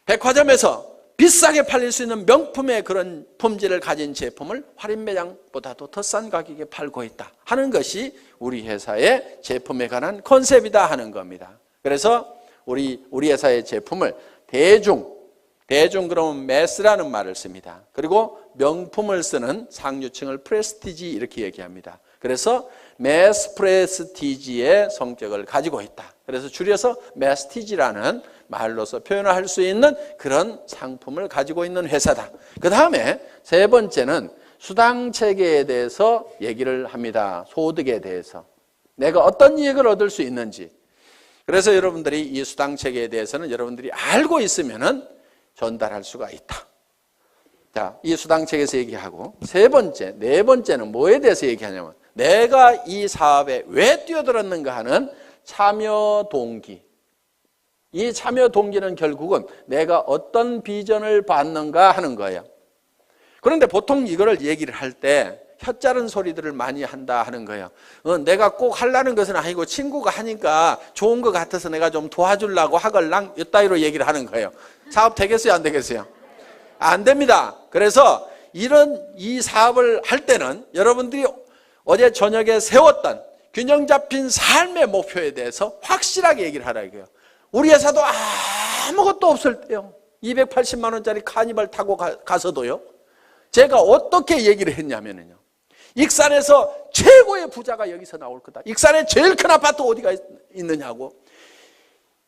백화점에서 비싸게 팔릴 수 있는 명품의 그런 품질을 가진 제품을 할인 매장보다도 더 싼 가격에 팔고 있다 하는 것이 우리 회사의 제품에 관한 컨셉이다 하는 겁니다. 그래서 우리 회사의 제품을 대중 그러면 매스라는 말을 씁니다. 그리고 명품을 쓰는 상류층을 프레스티지 이렇게 얘기합니다. 그래서 매스 프레스티지의 성격을 가지고 있다. 그래서 줄여서 매스티지라는 말로서 표현할 수 있는 그런 상품을 가지고 있는 회사다. 그 다음에 세 번째는 수당 체계에 대해서 얘기를 합니다. 소득에 대해서 내가 어떤 이익을 얻을 수 있는지. 그래서 여러분들이 이 수당 체계에 대해서는 여러분들이 알고 있으면은 전달할 수가 있다. 자, 이 수당 체계에서 얘기하고, 네 번째는 뭐에 대해서 얘기하냐면 내가 이 사업에 왜 뛰어들었는가 하는 참여 동기. 이 참여 동기는 결국은 내가 어떤 비전을 받는가 하는 거예요. 그런데 보통 이거를 얘기를 할 때 혀짜른 소리들을 많이 한다 하는 거예요. 내가 꼭 하려는 것은 아니고 친구가 하니까 좋은 것 같아서 내가 좀 도와주려고 하걸랑 이따위로 얘기를 하는 거예요. 사업 되겠어요, 안 되겠어요? 안 됩니다. 그래서 이 사업을 할 때는 여러분들이 어제 저녁에 세웠던 균형 잡힌 삶의 목표에 대해서 확실하게 얘기를 하라 이거예요. 우리 회사도 아무것도 없을 때요, 280만 원짜리 카니발 타고 가서도요, 제가 어떻게 얘기를 했냐면요, 익산에서 최고의 부자가 여기서 나올 거다. 익산에 제일 큰 아파트 어디가 있느냐고.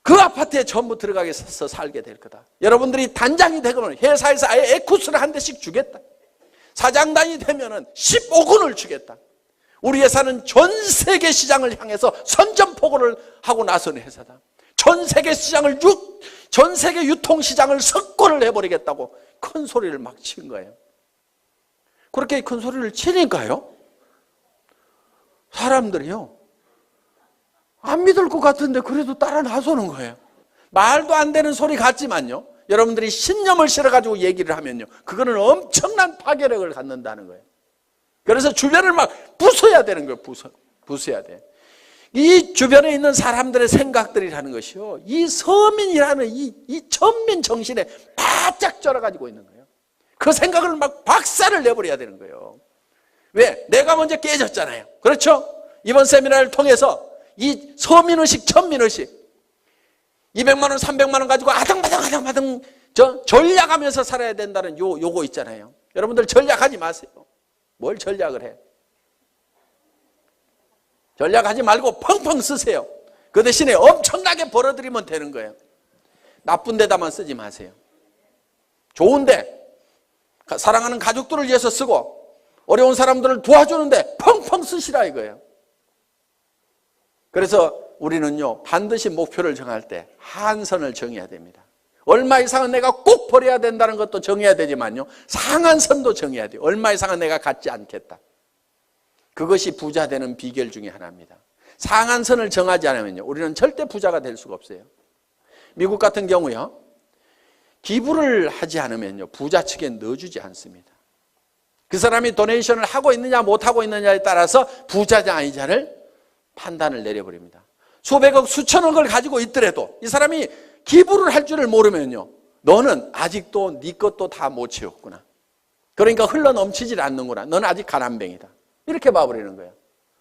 그 아파트에 전부 들어가서 살게 될 거다. 여러분들이 단장이 되면 회사에서 아예 에쿠스를 한 대씩 주겠다. 사장단이 되면은 15군을 주겠다. 우리 회사는 전 세계 시장을 향해서 선전포고를 하고 나서는 회사다. 전 세계 시장을 전 세계 유통 시장을 석권을 해버리겠다고 큰 소리를 막 친 거예요. 그렇게 큰 소리를 치니까요, 사람들이요, 안 믿을 것 같은데 그래도 따라 나서는 거예요. 말도 안 되는 소리 같지만요, 여러분들이 신념을 실어가지고 얘기를 하면요, 그거는 엄청난 파괴력을 갖는다는 거예요. 그래서 주변을 막 부숴야 되는 거예요. 부숴야 돼. 이 주변에 있는 사람들의 생각들이라는 것이요, 이 서민이라는 이 천민 정신에 바짝 쩔어가지고 있는 거예요. 그 생각을 막 박살을 내버려야 되는 거예요. 왜? 내가 먼저 깨졌잖아요. 그렇죠? 이번 세미나를 통해서 이 서민의식, 천민의식, 200만 원, 300만 원 가지고 아등바등 전략하면서 살아야 된다는 요거 있잖아요. 여러분들 전략하지 마세요. 뭘 전략을 해? 전략하지 말고 펑펑 쓰세요. 그 대신에 엄청나게 벌어들이면 되는 거예요. 나쁜 데다만 쓰지 마세요. 좋은데, 사랑하는 가족들을 위해서 쓰고 어려운 사람들을 도와주는데 펑펑 쓰시라 이거예요. 그래서 우리는요, 반드시 목표를 정할 때 한선을 정해야 됩니다. 얼마 이상은 내가 꼭 버려야 된다는 것도 정해야 되지만요, 상한선도 정해야 돼요. 얼마 이상은 내가 갖지 않겠다. 그것이 부자 되는 비결 중에 하나입니다. 상한선을 정하지 않으면요, 우리는 절대 부자가 될 수가 없어요. 미국 같은 경우요, 기부를 하지 않으면요, 부자 측에 넣어주지 않습니다. 그 사람이 도네이션을 하고 있느냐 못하고 있느냐에 따라서 부자냐 아니냐를 판단을 내려버립니다. 수백억 수천억을 가지고 있더라도 이 사람이 기부를 할 줄을 모르면요, 너는 아직도 네 것도 다 못 채웠구나. 그러니까 흘러넘치질 않는구나. 너는 아직 가난뱅이다. 이렇게 봐버리는 거예요.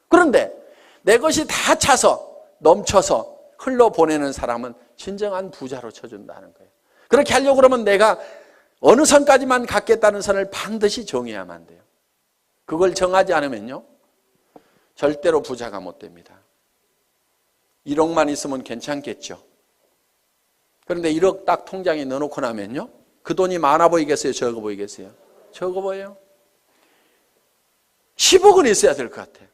그런데 내 것이 다 차서 넘쳐서 흘러보내는 사람은 진정한 부자로 쳐준다는 거예요. 그렇게 하려고 그러면 내가 어느 선까지만 갖겠다는 선을 반드시 정해야만 돼요. 그걸 정하지 않으면요, 절대로 부자가 못 됩니다. 1억만 있으면 괜찮겠죠. 그런데 1억 딱 통장에 넣어놓고 나면요, 그 돈이 많아 보이겠어요? 적어 보이겠어요? 적어 보여요. 10억은 있어야 될 것 같아요.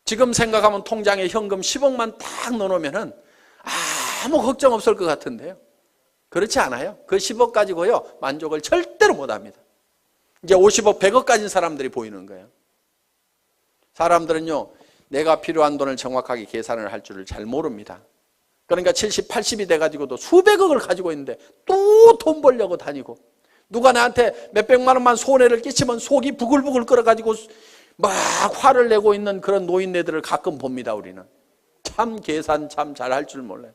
지금 생각하면 통장에 현금 10억만 딱 넣어놓으면 아무 걱정 없을 것 같은데요. 그렇지 않아요. 그 10억 가지고요, 만족을 절대로 못합니다. 이제 50억, 100억 가진 사람들이 보이는 거예요. 사람들은요, 내가 필요한 돈을 정확하게 계산을 할 줄을 잘 모릅니다. 그러니까 70, 80이 돼가지고도 수백억을 가지고 있는데 또 돈 벌려고 다니고, 누가 나한테 몇백만 원만 손해를 끼치면 속이 부글부글 끓어가지고 막 화를 내고 있는 그런 노인네들을 가끔 봅니다. 우리는 참 계산 참 잘할 줄 몰라요.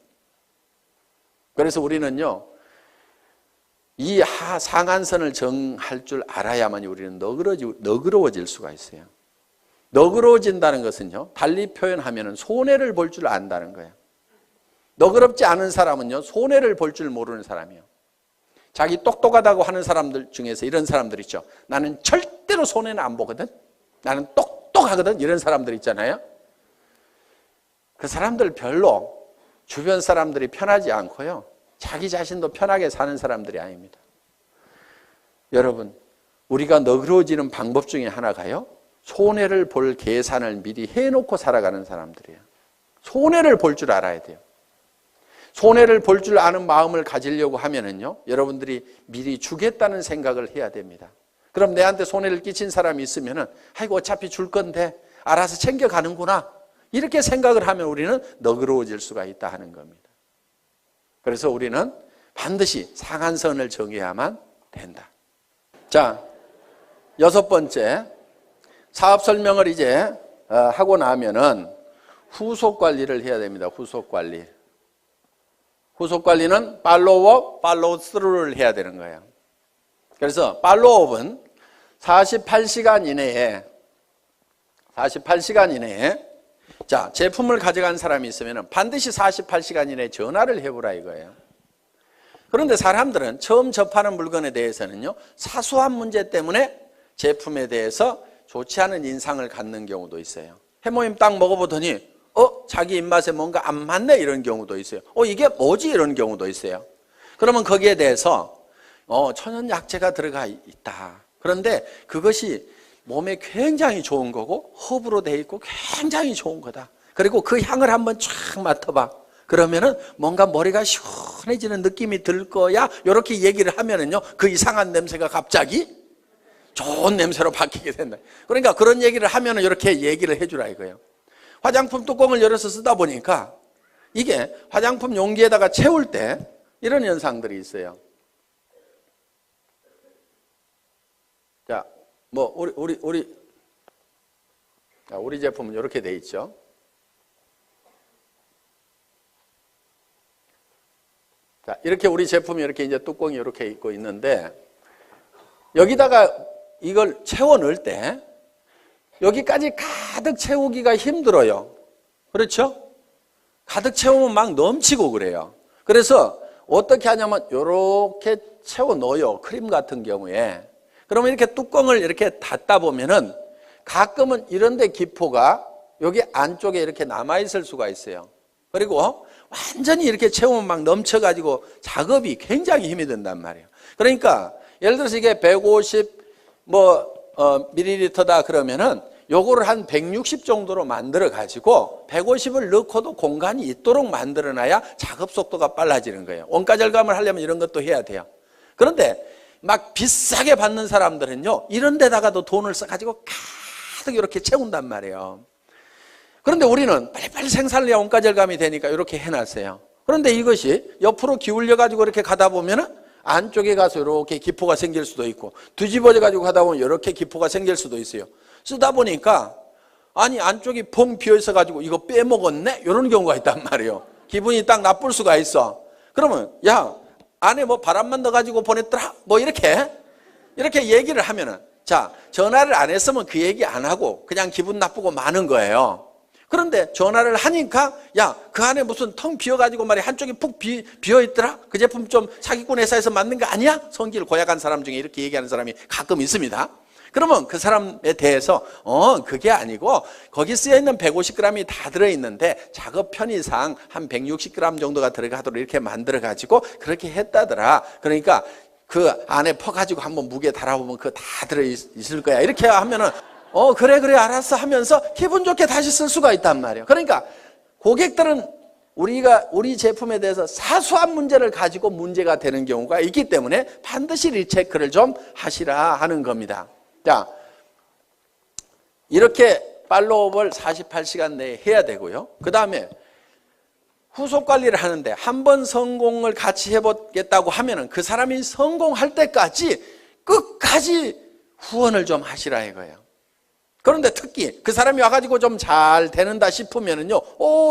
그래서 우리는요, 이 상한선을 정할 줄 알아야만 우리는 너그러워질 수가 있어요. 너그러워진다는 것은요, 달리 표현하면 손해를 볼 줄 안다는 거예요. 너그럽지 않은 사람은요, 손해를 볼 줄 모르는 사람이에요. 자기 똑똑하다고 하는 사람들 중에서 이런 사람들 있죠. 나는 절대로 손해는 안 보거든. 나는 똑똑하거든. 이런 사람들 있잖아요. 그 사람들 별로 주변 사람들이 편하지 않고요, 자기 자신도 편하게 사는 사람들이 아닙니다. 여러분, 우리가 너그러워지는 방법 중에 하나가요, 손해를 볼 계산을 미리 해놓고 살아가는 사람들이에요. 손해를 볼 줄 알아야 돼요. 손해를 볼 줄 아는 마음을 가지려고 하면은요, 여러분들이 미리 주겠다는 생각을 해야 됩니다. 그럼 내한테 손해를 끼친 사람이 있으면은, 아이고 어차피 줄 건데 알아서 챙겨가는구나, 이렇게 생각을 하면 우리는 너그러워질 수가 있다 하는 겁니다. 그래서 우리는 반드시 상한선을 정해야만 된다. 자, 6번째, 사업 설명을 이제 하고 나면은 후속 관리를 해야 됩니다. 후속 관리. 후속 관리는 팔로우업, 팔로우 스루를 해야 되는 거예요. 그래서 팔로우업은 48시간 이내에 자, 제품을 가져간 사람이 있으면 반드시 48시간 이내에 전화를 해보라 이거예요. 그런데 사람들은 처음 접하는 물건에 대해서는요, 사소한 문제 때문에 제품에 대해서 좋지 않은 인상을 갖는 경우도 있어요. 해모임 딱 먹어보더니 자기 입맛에 뭔가 안 맞네 이런 경우도 있어요. 이게 뭐지 이런 경우도 있어요. 그러면 거기에 대해서 천연약재가 들어가 있다. 그런데 그것이 몸에 굉장히 좋은 거고 허브로 돼 있고 굉장히 좋은 거다. 그리고 그 향을 한번 쫙 맡아봐. 그러면은 뭔가 머리가 시원해지는 느낌이 들 거야. 이렇게 얘기를 하면은요, 그 이상한 냄새가 갑자기 좋은 냄새로 바뀌게 된다. 그러니까 그런 얘기를 하면은 이렇게 얘기를 해주라 이거예요. 화장품 뚜껑을 열어서 쓰다 보니까 이게 화장품 용기에다가 채울 때 이런 현상들이 있어요. 자, 뭐 우리 제품은 이렇게 돼 있죠. 자, 이렇게 우리 제품이 이렇게 이제 뚜껑이 이렇게 있고 있는데 여기다가 이걸 채워 넣을 때 여기까지 가득 채우기가 힘들어요. 그렇죠? 가득 채우면 막 넘치고 그래요. 그래서 어떻게 하냐면 이렇게 채워 넣어요. 크림 같은 경우에. 그러면 이렇게 뚜껑을 이렇게 닫다 보면은 가끔은 이런 데 기포가 여기 안쪽에 이렇게 남아있을 수가 있어요. 그리고 완전히 이렇게 채우면 막 넘쳐가지고 작업이 굉장히 힘이 든단 말이에요. 그러니까 예를 들어서 이게 150 밀리리터다 그러면은 요거를 한 160 정도로 만들어 가지고 150을 넣고도 공간이 있도록 만들어 놔야 작업 속도가 빨라지는 거예요. 원가 절감을 하려면 이런 것도 해야 돼요. 그런데 막 비싸게 받는 사람들은요, 이런 데다가도 돈을 써가지고 가득 이렇게 채운단 말이에요. 그런데 우리는 빨리빨리 생산을 해야 원가 절감이 되니까 이렇게 해놨어요. 그런데 이것이 옆으로 기울여가지고 이렇게 가다 보면은 안쪽에 가서 이렇게 기포가 생길 수도 있고, 뒤집어져가지고 가다 보면 이렇게 기포가 생길 수도 있어요. 쓰다 보니까 아니 안쪽이 펑 비어 있어가지고 이거 빼먹었네? 이런 경우가 있단 말이에요. 기분이 딱 나쁠 수가 있어. 그러면 야, 안에 뭐 바람만 넣어가지고 보냈더라? 뭐 이렇게 얘기를 하면은, 자, 전화를 안 했으면 그 얘기 안 하고 그냥 기분 나쁘고 마는 거예요. 그런데 전화를 하니까 야, 그 안에 무슨 텅 비어가지고 말이야 한쪽이 푹 비어있더라? 그 제품 좀 사기꾼 회사에서 만든 거 아니야? 성질 고약한 사람 중에 이렇게 얘기하는 사람이 가끔 있습니다. 그러면 그 사람에 대해서 그게 아니고 거기 쓰여있는 150g이 다 들어있는데 작업 편의상 한 160g 정도가 들어가도록 이렇게 만들어가지고 그렇게 했다더라. 그러니까 그 안에 퍼가지고 한번 무게 달아보면 그거 다 들어있을 거야. 이렇게 하면은 그래 알았어 하면서 기분 좋게 다시 쓸 수가 있단 말이에요. 그러니까 고객들은 우리 제품에 대해서 사소한 문제를 가지고 문제가 되는 경우가 있기 때문에 반드시 리체크를 좀 하시라 하는 겁니다. 자, 이렇게 팔로우업을 48시간 내에 해야 되고요. 그 다음에 후속 관리를 하는데 한 번 성공을 같이 해보겠다고 하면은 그 사람이 성공할 때까지 끝까지 후원을 좀 하시라 이거예요. 그런데 특히 그 사람이 와가지고 좀 잘 되는다 싶으면은요,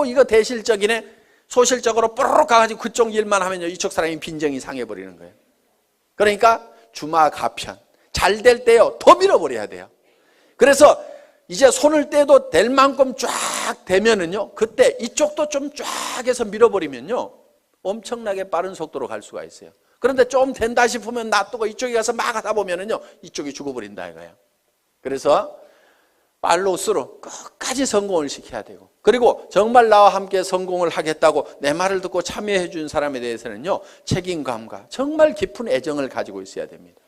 이거 대실적이네. 소실적으로 뽀로록 가가지고 그쪽 일만 하면요, 이쪽 사람이 빈정이 상해버리는 거예요. 그러니까 주마가편. 잘 될 때요, 더 밀어버려야 돼요. 그래서 이제 손을 떼도 될 만큼 쫙 되면은요, 그때 이쪽도 좀 쫙 해서 밀어버리면요, 엄청나게 빠른 속도로 갈 수가 있어요. 그런데 좀 된다 싶으면 놔두고 이쪽에 가서 막 하다 보면은요, 이쪽이 죽어버린다 이거예요. 그래서 팔로우스루 끝까지 성공을 시켜야 되고, 그리고 정말 나와 함께 성공을 하겠다고 내 말을 듣고 참여해 준 사람에 대해서는요, 책임감과 정말 깊은 애정을 가지고 있어야 됩니다.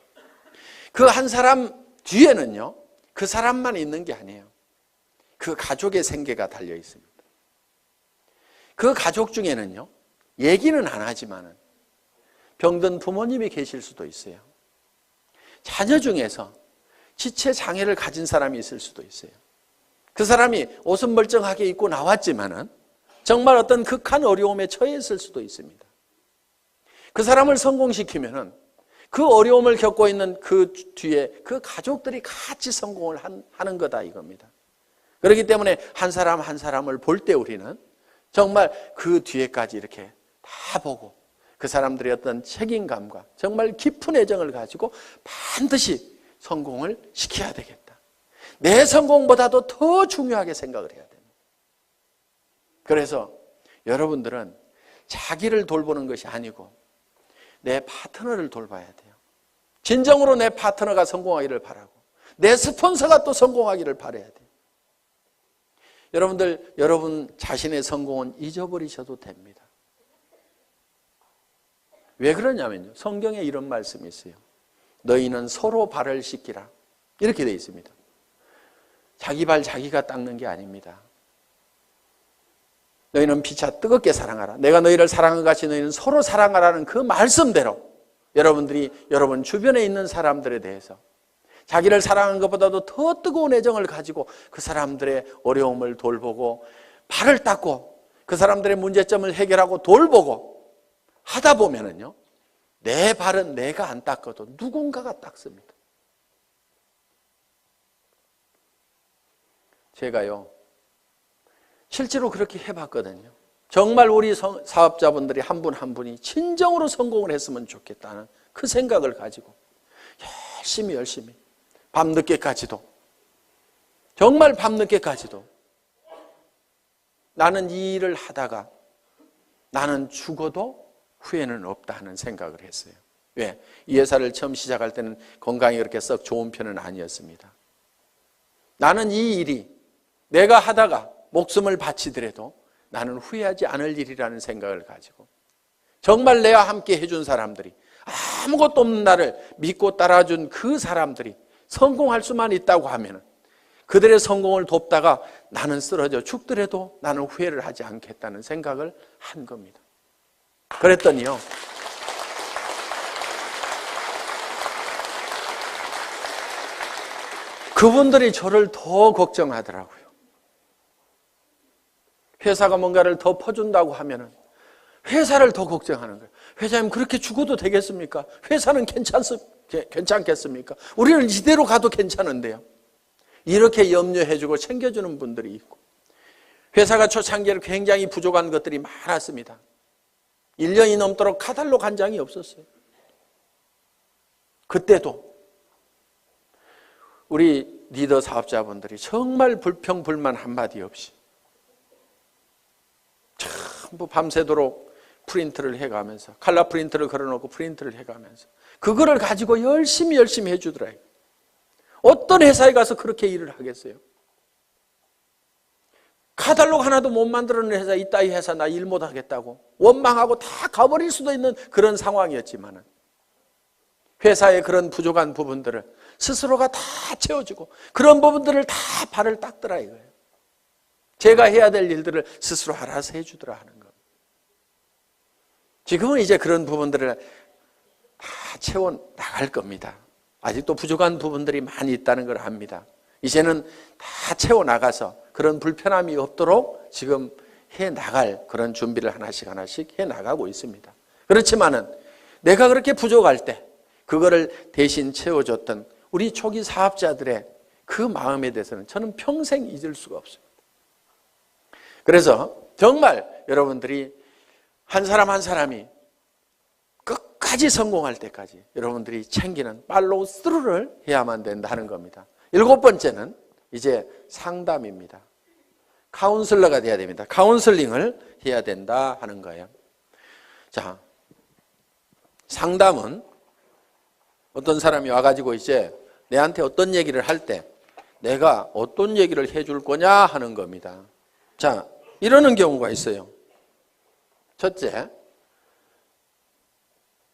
그 한 사람 뒤에는요, 그 사람만 있는 게 아니에요. 그 가족의 생계가 달려 있습니다. 그 가족 중에는요, 얘기는 안 하지만은 병든 부모님이 계실 수도 있어요. 자녀 중에서 지체 장애를 가진 사람이 있을 수도 있어요. 그 사람이 옷은 멀쩡하게 입고 나왔지만은 정말 어떤 극한 어려움에 처해 있을 수도 있습니다. 그 사람을 성공시키면은 그 어려움을 겪고 있는 그 뒤에 그 가족들이 같이 성공을 하는 거다 이겁니다. 그렇기 때문에 한 사람 한 사람을 볼 때 우리는 정말 그 뒤에까지 이렇게 다 보고 그 사람들의 어떤 책임감과 정말 깊은 애정을 가지고 반드시 성공을 시켜야 되겠다. 내 성공보다도 더 중요하게 생각을 해야 됩니다. 그래서 여러분들은 자기를 돌보는 것이 아니고 내 파트너를 돌봐야 돼요. 진정으로 내 파트너가 성공하기를 바라고 내 스폰서가 또 성공하기를 바라야 돼요. 여러분들, 여러분 자신의 성공은 잊어버리셔도 됩니다. 왜 그러냐면요. 성경에 이런 말씀이 있어요. 너희는 서로 발을 씻기라. 이렇게 되어 있습니다. 자기 발 자기가 닦는 게 아닙니다. 너희는 피차 뜨겁게 사랑하라. 내가 너희를 사랑한 같이 너희는 서로 사랑하라는 그 말씀대로 여러분들이 여러분 주변에 있는 사람들에 대해서 자기를 사랑하는 것보다도 더 뜨거운 애정을 가지고 그 사람들의 어려움을 돌보고 발을 닦고 그 사람들의 문제점을 해결하고 돌보고 하다 보면은요, 내 발은 내가 안 닦아도 누군가가 닦습니다. 제가요, 실제로 그렇게 해봤거든요. 정말 우리 사업자분들이 한 분 한 분이 진정으로 성공을 했으면 좋겠다는 그 생각을 가지고 열심히 밤늦게까지도 정말 밤늦게까지도 나는 이 일을 하다가 나는 죽어도 후회는 없다 하는 생각을 했어요. 왜? 이 회사를 처음 시작할 때는 건강이 그렇게 썩 좋은 편은 아니었습니다. 나는 이 일이 내가 하다가 목숨을 바치더라도 나는 후회하지 않을 일이라는 생각을 가지고 정말 내와 함께 해준 사람들이 아무것도 없는 나를 믿고 따라준 그 사람들이 성공할 수만 있다고 하면 그들의 성공을 돕다가 나는 쓰러져 죽더라도 나는 후회를 하지 않겠다는 생각을 한 겁니다. 그랬더니요, 그분들이 저를 더 걱정하더라고요. 회사가 뭔가를 더 퍼준다고 하면은 회사를 더 걱정하는 거예요. 회장님 그렇게 죽어도 되겠습니까? 회사는 괜찮겠습니까? 우리는 이대로 가도 괜찮은데요. 이렇게 염려해주고 챙겨주는 분들이 있고, 회사가 초창기에 굉장히 부족한 것들이 많았습니다. 1년이 넘도록 카탈로그 한 장이 없었어요. 그때도 우리 리더 사업자분들이 정말 불평불만 한마디 없이 전부 밤새도록 프린트를 해가면서 칼라 프린트를 걸어놓고 프린트를 해가면서 그거를 가지고 열심히 해주더라고요. 어떤 회사에 가서 그렇게 일을 하겠어요? 카탈로그 하나도 못 만들어낸 회사, 이따위 회사 나 일 못하겠다고 원망하고 다 가버릴 수도 있는 그런 상황이었지만은 회사의 그런 부족한 부분들을 스스로가 다 채워주고 그런 부분들을 다 발을 닦더라 이거예요. 제가 해야 될 일들을 스스로 알아서 해주더라 하는 겁니다. 지금은 이제 그런 부분들을 다 채워나갈 겁니다. 아직도 부족한 부분들이 많이 있다는 걸 압니다. 이제는 다 채워나가서 그런 불편함이 없도록 지금 해나갈 그런 준비를 하나씩 해나가고 있습니다. 그렇지만은 내가 그렇게 부족할 때 그거를 대신 채워줬던 우리 초기 사업자들의 그 마음에 대해서는 저는 평생 잊을 수가 없습니다. 그래서 정말 여러분들이 한 사람 한 사람이 끝까지 성공할 때까지 여러분들이 챙기는 팔로우 스루를 해야만 된다는 겁니다. 7번째는 이제 상담입니다. 카운슬러가 돼야 됩니다. 카운슬링을 해야 된다 하는 거예요. 자, 상담은 어떤 사람이 와가지고 이제 내한테 어떤 얘기를 할 때 내가 어떤 얘기를 해줄 거냐 하는 겁니다. 자, 이러는 경우가 있어요. 첫째,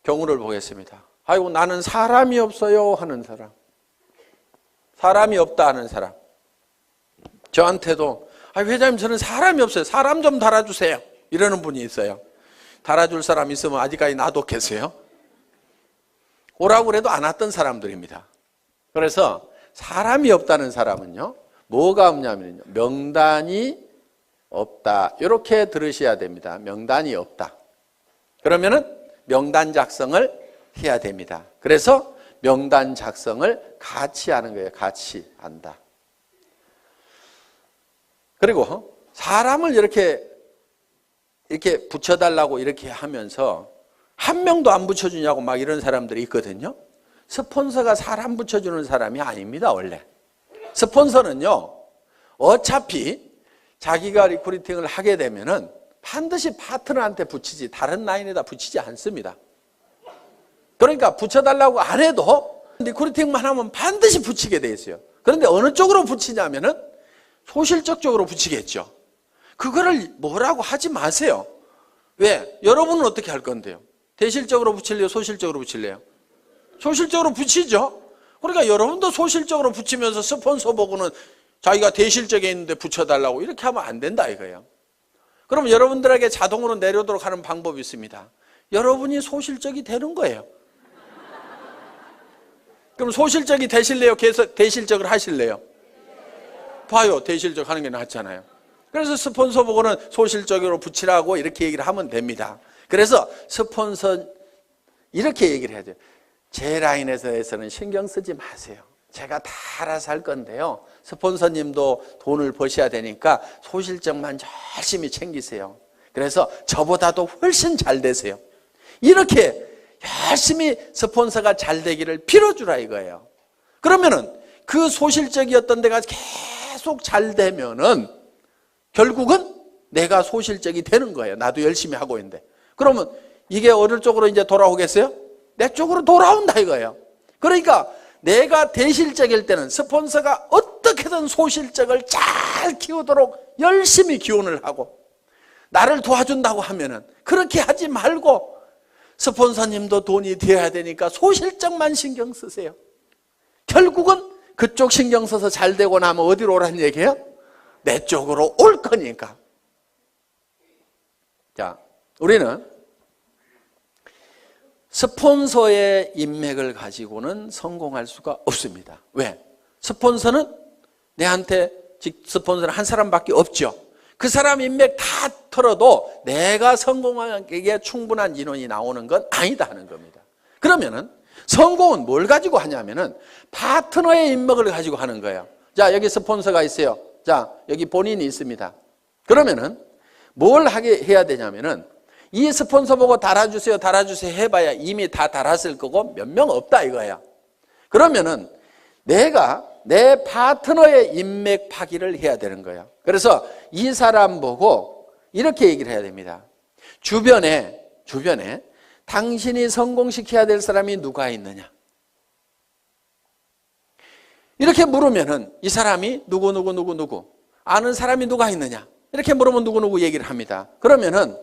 경우를 보겠습니다. 아이고 나는 사람이 없어요 하는 사람, 사람이 없다 하는 사람. 저한테도 회장님 저는 사람이 없어요. 사람 좀 달아주세요. 이러는 분이 있어요. 달아줄 사람 있으면 아직까지 놔뒀겠어요? 오라고 그래도 안 왔던 사람들입니다. 그래서 사람이 없다는 사람은요, 뭐가 없냐면요, 명단이 없다. 이렇게 들으셔야 됩니다. 명단이 없다. 그러면은 명단 작성을 해야 됩니다. 그래서 명단 작성을 같이 하는 거예요. 같이 한다. 그리고 사람을 이렇게 붙여달라고 이렇게 하면서 한 명도 안 붙여주냐고 막 이런 사람들이 있거든요. 스폰서가 사람 붙여주는 사람이 아닙니다, 원래. 스폰서는요, 어차피 자기가 리크루팅을 하게 되면은 반드시 파트너한테 붙이지 다른 라인에다 붙이지 않습니다. 그러니까 붙여달라고 안 해도 리크루팅만 하면 반드시 붙이게 돼 있어요. 그런데 어느 쪽으로 붙이냐면은 소실적 쪽으로 붙이겠죠. 그거를 뭐라고 하지 마세요. 왜? 여러분은 어떻게 할 건데요? 대실적으로 붙일래요? 소실적으로 붙일래요? 소실적으로 붙이죠. 그러니까 여러분도 소실적으로 붙이면서 스폰서 보고는 자기가 대실적에 있는데 붙여달라고 이렇게 하면 안 된다 이거예요. 그럼 여러분들에게 자동으로 내려오도록 하는 방법이 있습니다. 여러분이 소실적이 되는 거예요. 그럼 소실적이 되실래요? 계속 대실적을 하실래요? 봐요. 대실적 하는 게 낫잖아요. 그래서 스폰서 보고는 소실적으로 붙이라고 이렇게 얘기를 하면 됩니다. 그래서 스폰서 이렇게 얘기를 해야 돼요. 제 라인에서는 신경 쓰지 마세요. 제가 다 알아서 할 건데요. 스폰서님도 돈을 버셔야 되니까 소실적만 열심히 챙기세요. 그래서 저보다도 훨씬 잘 되세요. 이렇게 열심히 스폰서가 잘 되기를 빌어주라 이거예요. 그러면은 그 소실적이었던 데가 계속 잘 되면은 결국은 내가 소실적이 되는 거예요. 나도 열심히 하고 있는데. 그러면 이게 어느 쪽으로 이제 돌아오겠어요? 내 쪽으로 돌아온다 이거예요. 그러니까 내가 대실적일 때는 스폰서가 어떻게든 소실적을 잘 키우도록 열심히 기원을 하고 나를 도와준다고 하면은 그렇게 하지 말고 스폰서님도 돈이 되어야 되니까 소실적만 신경 쓰세요. 결국은 그쪽 신경 써서 잘 되고 나면 어디로 오라는 얘기예요? 내 쪽으로 올 거니까. 자, 우리는 스폰서의 인맥을 가지고는 성공할 수가 없습니다. 왜? 스폰서는 내한테 스폰서는 한 사람밖에 없죠. 그 사람 인맥 다 털어도 내가 성공하기에 충분한 인원이 나오는 건 아니다 하는 겁니다. 그러면은 성공은 뭘 가지고 하냐면은 파트너의 인맥을 가지고 하는 거예요. 자, 여기 스폰서가 있어요. 자, 여기 본인이 있습니다. 그러면은 뭘 해야 되냐면은 이 스폰서 보고 달아주세요 해봐야 이미 다 달았을 거고 몇 명 없다 이거야. 그러면은 내가 내 파트너의 인맥 파기를 해야 되는 거예요. 그래서 이 사람 보고 이렇게 얘기를 해야 됩니다. 주변에 당신이 성공시켜야 될 사람이 누가 있느냐. 이렇게 물으면은 이 사람이 누구 아는 사람이 누가 있느냐 이렇게 물으면 누구 얘기를 합니다. 그러면은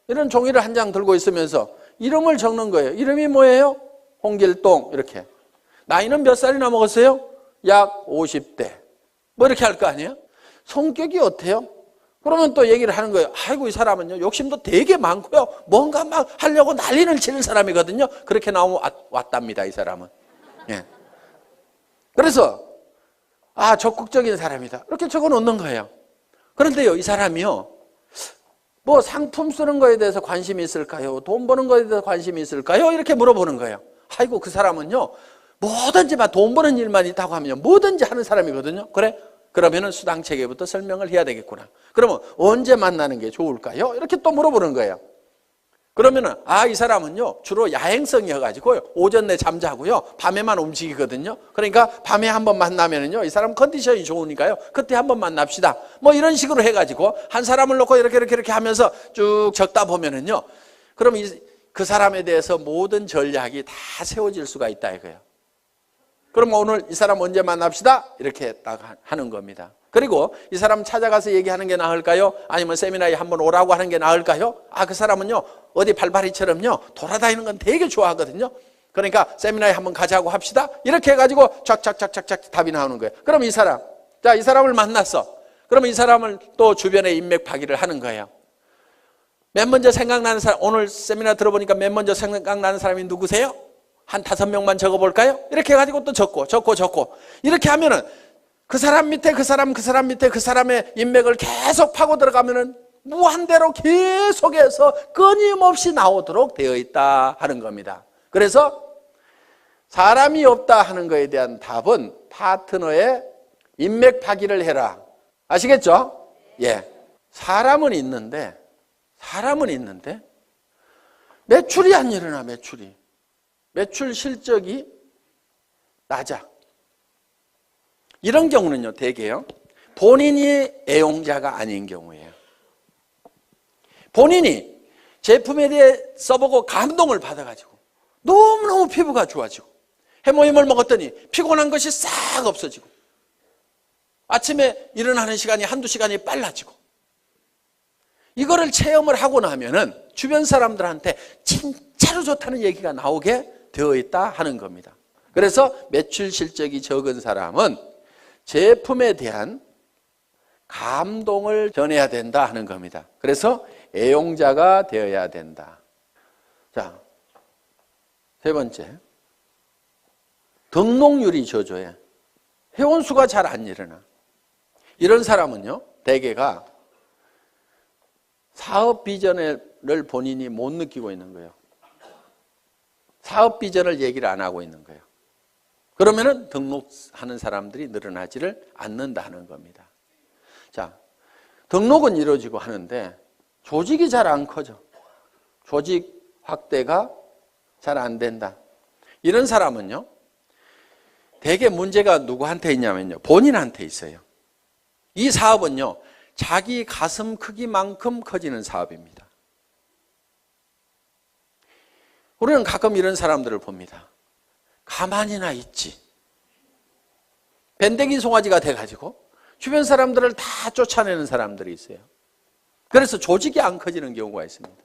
이런 종이를 한 장 들고 있으면서 이름을 적는 거예요. 이름이 뭐예요? 홍길동 이렇게. 나이는 몇 살이나 먹었어요? 약 50대. 뭐 이렇게 할 거 아니에요? 성격이 어때요? 그러면 또 얘기를 하는 거예요. 아이고 이 사람은요 욕심도 되게 많고요. 뭔가 막 하려고 난리를 치는 사람이거든요. 그렇게 나오면 왔답니다 이 사람은. 예. 그래서 적극적인 사람이다 이렇게 적어 놓는 거예요. 그런데요 이 사람이요 뭐 상품 쓰는 거에 대해서 관심이 있을까요? 돈 버는 거에 대해서 관심이 있을까요? 이렇게 물어보는 거예요. 아이고 그 사람은요 뭐든지 돈 버는 일만 있다고 하면 뭐든지 하는 사람이거든요. 그래? 그러면은 수당 체계부터 설명을 해야 되겠구나. 그러면 언제 만나는 게 좋을까요? 이렇게 또 물어보는 거예요. 그러면은 이 사람은요 주로 야행성이어가지고요 오전 내 잠자고요 밤에만 움직이거든요. 그러니까 밤에 한번 만나면은요 이 사람 컨디션이 좋으니까요 그때 한번 만납시다. 뭐 이런 식으로 해가지고 한 사람을 놓고 이렇게 하면서 쭉 적다 보면은요 그럼 그 사람에 대해서 모든 전략이 다 세워질 수가 있다 이거예요. 그럼 오늘 이 사람 언제 만납시다 이렇게 딱 하는 겁니다. 그리고 이 사람 찾아가서 얘기하는 게 나을까요? 아니면 세미나에 한번 오라고 하는 게 나을까요? 그 사람은요 어디 발바리처럼요 돌아다니는 건 되게 좋아하거든요. 그러니까 세미나에 한번 가자고 합시다 이렇게 해가지고 쫙 답이 나오는 거예요. 그럼 이 사람을 만났어. 그러면 이 사람을 또 주변에 인맥 파기를 하는 거예요. 맨 먼저 생각나는 사람, 오늘 세미나 들어보니까 맨 먼저 생각나는 사람이 누구세요? 한 5명만 적어볼까요? 이렇게 해가지고 또 적고 이렇게 하면은 그 사람 밑에 그 사람의 인맥을 계속 파고 들어가면은 무한대로 계속해서 끊임없이 나오도록 되어 있다 하는 겁니다. 그래서 사람이 없다 하는 것에 대한 답은 파트너의 인맥 파기를 해라. 아시겠죠? 예. 사람은 있는데 매출이 안 일어나. 매출 실적이 낮아. 이런 경우는요, 대개요, 본인이 애용자가 아닌 경우예요. 본인이 제품에 대해 써보고 감동을 받아가지고 너무너무 피부가 좋아지고 해모임을 먹었더니 피곤한 것이 싹 없어지고 아침에 일어나는 시간이 한두 시간이 빨라지고, 이거를 체험을 하고 나면은 주변 사람들한테 진짜로 좋다는 얘기가 나오게 되어 있다 하는 겁니다. 그래서 매출 실적이 적은 사람은 제품에 대한 감동을 전해야 된다 하는 겁니다. 그래서 애용자가 되어야 된다. 자, 세 번째, 등록률이 저조해. 회원수가 잘 안 일어나. 이런 사람은요, 대개가 사업 비전을 본인이 못 느끼고 있는 거예요. 사업 비전을 얘기를 안 하고 있는 거예요. 그러면은 등록하는 사람들이 늘어나지를 않는다는 겁니다. 자, 등록은 이루어지고 하는데 조직이 잘 안 커져. 조직 확대가 잘 안 된다. 이런 사람은요, 대개 문제가 누구한테 있냐면요, 본인한테 있어요. 이 사업은요, 자기 가슴 크기만큼 커지는 사업입니다. 우리는 가끔 이런 사람들을 봅니다. 가만히나 있지. 밴댕이 송아지가 돼가지고 주변 사람들을 다 쫓아내는 사람들이 있어요. 그래서 조직이 안 커지는 경우가 있습니다.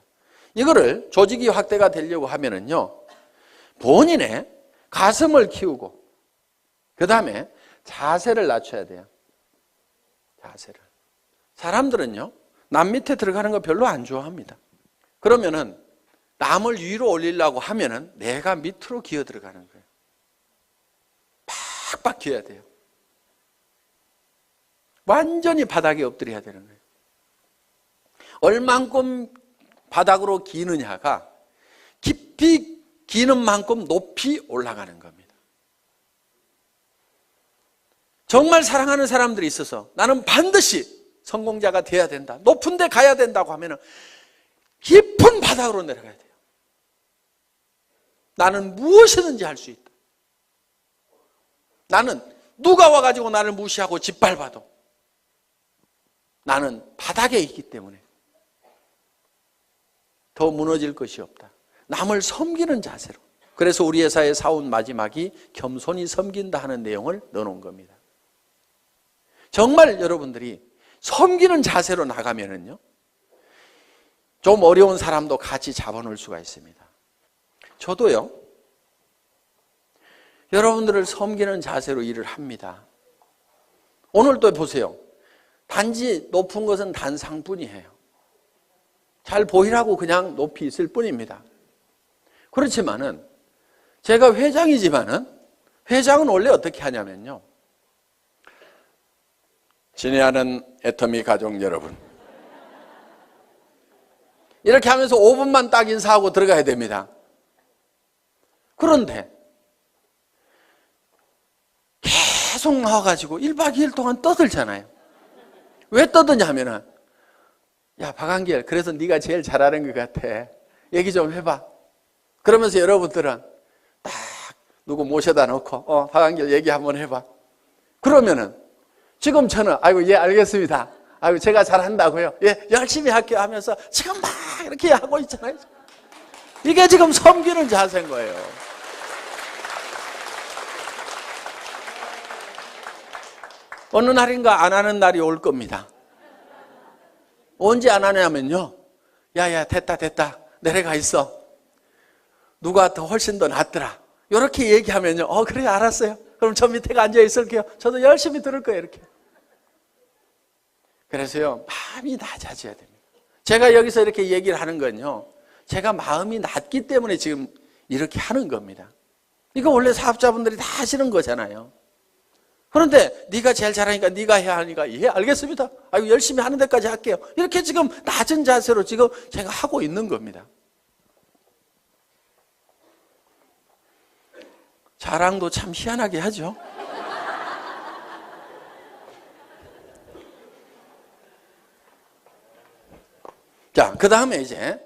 이거를 조직이 확대가 되려고 하면은요, 본인의 가슴을 키우고 그 다음에 자세를 낮춰야 돼요. 자세를. 사람들은요, 남 밑에 들어가는 거 별로 안 좋아합니다. 그러면은 남을 위로 올리려고 하면은 내가 밑으로 기어 들어가는 거예요. 팍팍 기어야 돼요. 완전히 바닥에 엎드려야 되는 거예요. 얼만큼 바닥으로 기느냐가 깊이 기는 만큼 높이 올라가는 겁니다. 정말 사랑하는 사람들이 있어서 나는 반드시 성공자가 돼야 된다, 높은 데 가야 된다고 하면 깊은 바닥으로 내려가야 돼요. 나는 무엇이든지 할 수 있다. 나는 누가 와가지고 나를 무시하고 짓밟아도 나는 바닥에 있기 때문에 더 무너질 것이 없다. 남을 섬기는 자세로. 그래서 우리 회사의 사원 마지막이 겸손히 섬긴다 하는 내용을 넣어놓은 겁니다. 정말 여러분들이 섬기는 자세로 나가면은요, 좀 어려운 사람도 같이 잡아놓을 수가 있습니다. 저도요, 여러분들을 섬기는 자세로 일을 합니다. 오늘도 보세요. 단지 높은 것은 단상뿐이에요. 잘 보이라고 그냥 높이 있을 뿐입니다. 그렇지만은 제가 회장이지만은 회장은 원래 어떻게 하냐면요, 친애하는 애터미 가족 여러분, 이렇게 하면서 5분만 딱 인사하고 들어가야 됩니다. 그런데 계속 나와가지고 1박 2일 동안 떠들잖아요. 왜 떠드냐면은, 야 박한길, 그래서 네가 제일 잘하는 것 같아, 얘기 좀 해봐. 그러면서 여러분들은 딱 누구 모셔다 놓고 박한길 얘기 한번 해봐. 그러면은 지금 저는 아이고 예 알겠습니다, 아이고 제가 잘한다고요, 예 열심히 할게요 하면서 지금 막 이렇게 하고 있잖아요. 이게 지금 섬기는 자세인 거예요. 어느 날인가 안 하는 날이 올 겁니다. 언제 안 하냐면요, 야야 됐다 내려가 있어, 누가 더 훨씬 더 낫더라, 이렇게 얘기하면요, 그래 알았어요, 그럼 저 밑에 앉아 있을게요, 저도 열심히 들을 거예요, 이렇게. 그래서요, 마음이 낮아져야 됩니다. 제가 여기서 이렇게 얘기를 하는 건요, 제가 마음이 낮기 때문에 지금 이렇게 하는 겁니다. 이거 원래 사업자분들이 다 하시는 거잖아요. 그런데 네가 제일 잘하니까 네가 해야 하니까 예, 알겠습니다. 아이고, 열심히 하는 데까지 할게요. 이렇게 지금 낮은 자세로 지금 제가 하고 있는 겁니다. 자랑도 참 희한하게 하죠. 자, 그 다음에 이제,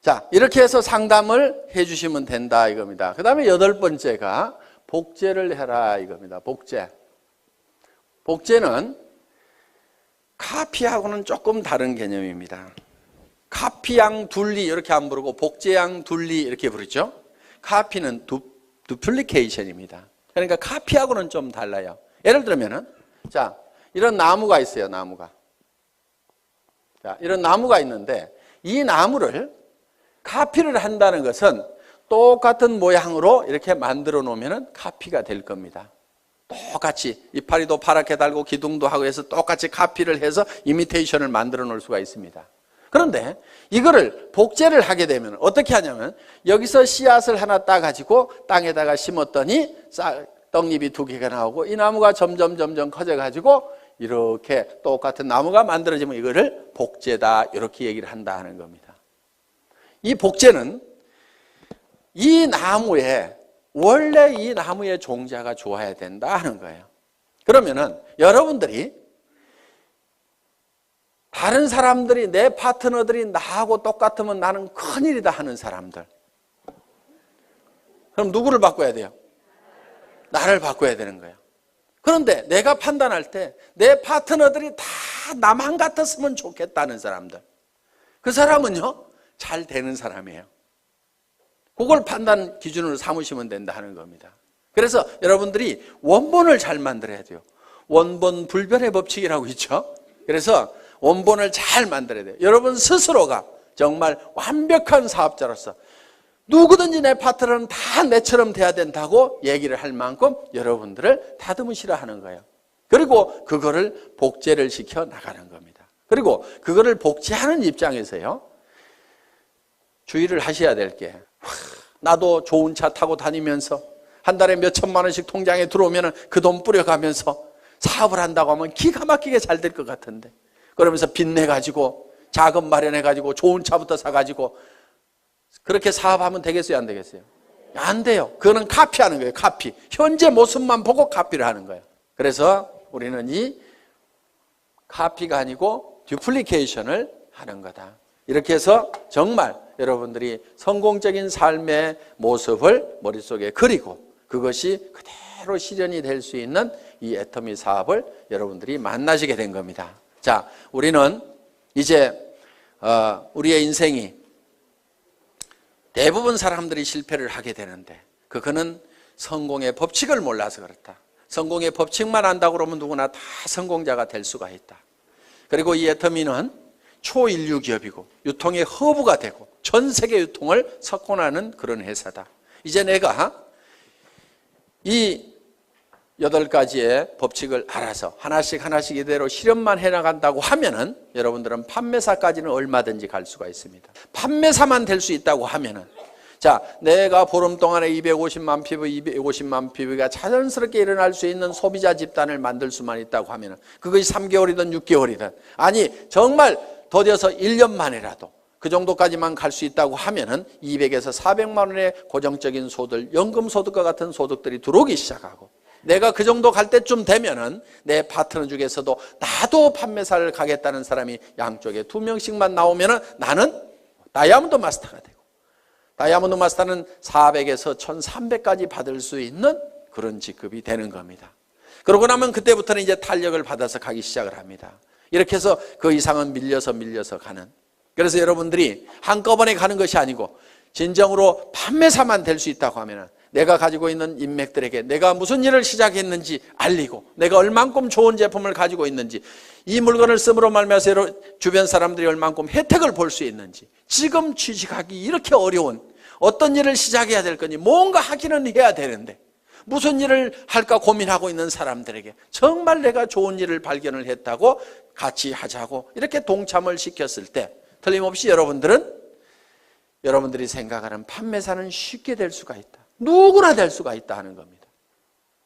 자, 이렇게 해서 상담을 해 주시면 된다 이겁니다. 그 다음에 8번째가 복제를 해라 이겁니다. 복제. 복제는 카피하고는 조금 다른 개념입니다. 카피양 둘리 이렇게 안 부르고 복제양 둘리 이렇게 부르죠. 카피는 두플리케이션입니다. 그러니까 카피하고는 좀 달라요. 예를 들면은, 자, 이런 나무가 있어요, 나무가. 자, 이런 나무가 있는데, 이 나무를 카피를 한다는 것은 똑같은 모양으로 이렇게 만들어 놓으면 카피가 될 겁니다. 똑같이 이파리도 파랗게 달고 기둥도 하고 해서 똑같이 카피를 해서 이미테이션을 만들어 놓을 수가 있습니다. 그런데 이거를 복제를 하게 되면 어떻게 하냐면, 여기서 씨앗을 하나 따가지고 땅에다가 심었더니 떡잎이 2개가 나오고 이 나무가 점점 커져가지고 이렇게 똑같은 나무가 만들어지면 이거를 복제다 이렇게 얘기를 한다 하는 겁니다. 이 복제는 이 나무에 원래 이 나무의 종자가 좋아야 된다 하는 거예요. 그러면은 여러분들이 다른 사람들이, 내 파트너들이 나하고 똑같으면 나는 큰일이다 하는 사람들, 그럼 누구를 바꿔야 돼요? 나를 바꿔야 되는 거예요. 그런데 내가 판단할 때 내 파트너들이 다 나만 같았으면 좋겠다는 사람들, 그 사람은요 잘 되는 사람이에요. 그걸 판단 기준으로 삼으시면 된다 하는 겁니다. 그래서 여러분들이 원본을 잘 만들어야 돼요. 원본 불변의 법칙이라고 있죠. 그래서 원본을 잘 만들어야 돼요. 여러분 스스로가 정말 완벽한 사업자로서 누구든지 내 파트너는 다 내처럼 돼야 된다고 얘기를 할 만큼 여러분들을 다듬으시라 하는 거예요. 그리고 그거를 복제를 시켜 나가는 겁니다. 그리고 그거를 복제하는 입장에서요, 주의를 하셔야 될 게, 나도 좋은 차 타고 다니면서 한 달에 몇 천만 원씩 통장에 들어오면 그 돈 뿌려가면서 사업을 한다고 하면 기가 막히게 잘 될 것 같은데, 그러면서 빚내가지고 자금 마련해가지고 좋은 차부터 사가지고 그렇게 사업하면 되겠어요, 안 되겠어요? 안 돼요. 그거는 카피하는 거예요. 카피. 현재 모습만 보고 카피를 하는 거예요. 그래서 우리는 이 카피가 아니고 듀플리케이션을 하는 거다. 이렇게 해서 정말 여러분들이 성공적인 삶의 모습을 머릿속에 그리고 그것이 그대로 실현이 될 수 있는 이 애터미 사업을 여러분들이 만나시게 된 겁니다. 자, 우리는 이제 우리의 인생이 대부분 사람들이 실패를 하게 되는데, 그거는 성공의 법칙을 몰라서 그렇다. 성공의 법칙만 안다고 그러면 누구나 다 성공자가 될 수가 있다. 그리고 이 애터미는 초인류 기업이고 유통의 허브가 되고 전 세계 유통을 석권하는 그런 회사다. 이제 내가 이 8가지의 법칙을 알아서 하나씩 이대로 실현만 해나간다고 하면은 여러분들은 판매사까지는 얼마든지 갈 수가 있습니다. 판매사만 될 수 있다고 하면은, 자, 내가 보름 동안에 250만 피부, 250만 피부가 자연스럽게 일어날 수 있는 소비자 집단을 만들 수만 있다고 하면은, 그것이 3개월이든 6개월이든, 아니 정말 더뎌서 1년 만이라도 그 정도까지만 갈 수 있다고 하면은 200에서 400만 원의 고정적인 소득, 연금소득과 같은 소득들이 들어오기 시작하고, 내가 그 정도 갈 때쯤 되면은 내 파트너 중에서도 나도 판매사를 가겠다는 사람이 양쪽에 2명씩만 나오면은 나는 다이아몬드 마스터가 되고, 다이아몬드 마스터는 400에서 1300까지 받을 수 있는 그런 직급이 되는 겁니다. 그러고 나면 그때부터는 이제 탄력을 받아서 가기 시작을 합니다. 이렇게 해서 그 이상은 밀려서 가는. 그래서 여러분들이 한꺼번에 가는 것이 아니고 진정으로 판매사만 될 수 있다고 하면은 내가 가지고 있는 인맥들에게 내가 무슨 일을 시작했는지 알리고, 내가 얼만큼 좋은 제품을 가지고 있는지, 이 물건을 씀으로 말미암아서 주변 사람들이 얼만큼 혜택을 볼 수 있는지, 지금 취직하기 이렇게 어려운 어떤 일을 시작해야 될 거니, 뭔가 하기는 해야 되는데 무슨 일을 할까 고민하고 있는 사람들에게 정말 내가 좋은 일을 발견을 했다고 같이 하자고 이렇게 동참을 시켰을 때, 틀림없이 여러분들이 생각하는 판매사는 쉽게 될 수가 있다. 누구나 될 수가 있다 하는 겁니다.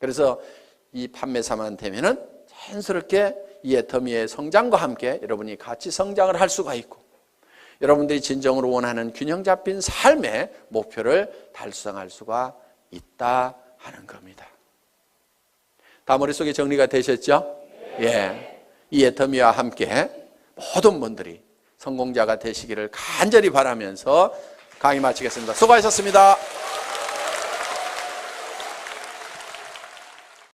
그래서 이 판매사만 되면은 자연스럽게 이 애터미의 성장과 함께 여러분이 같이 성장을 할 수가 있고, 여러분들이 진정으로 원하는 균형 잡힌 삶의 목표를 달성할 수가 있다 하는 겁니다. 다 머릿속에 정리가 되셨죠? 예. 이 애터미와 함께 모든 분들이 성공자가 되시기를 간절히 바라면서 강의 마치겠습니다. 수고하셨습니다.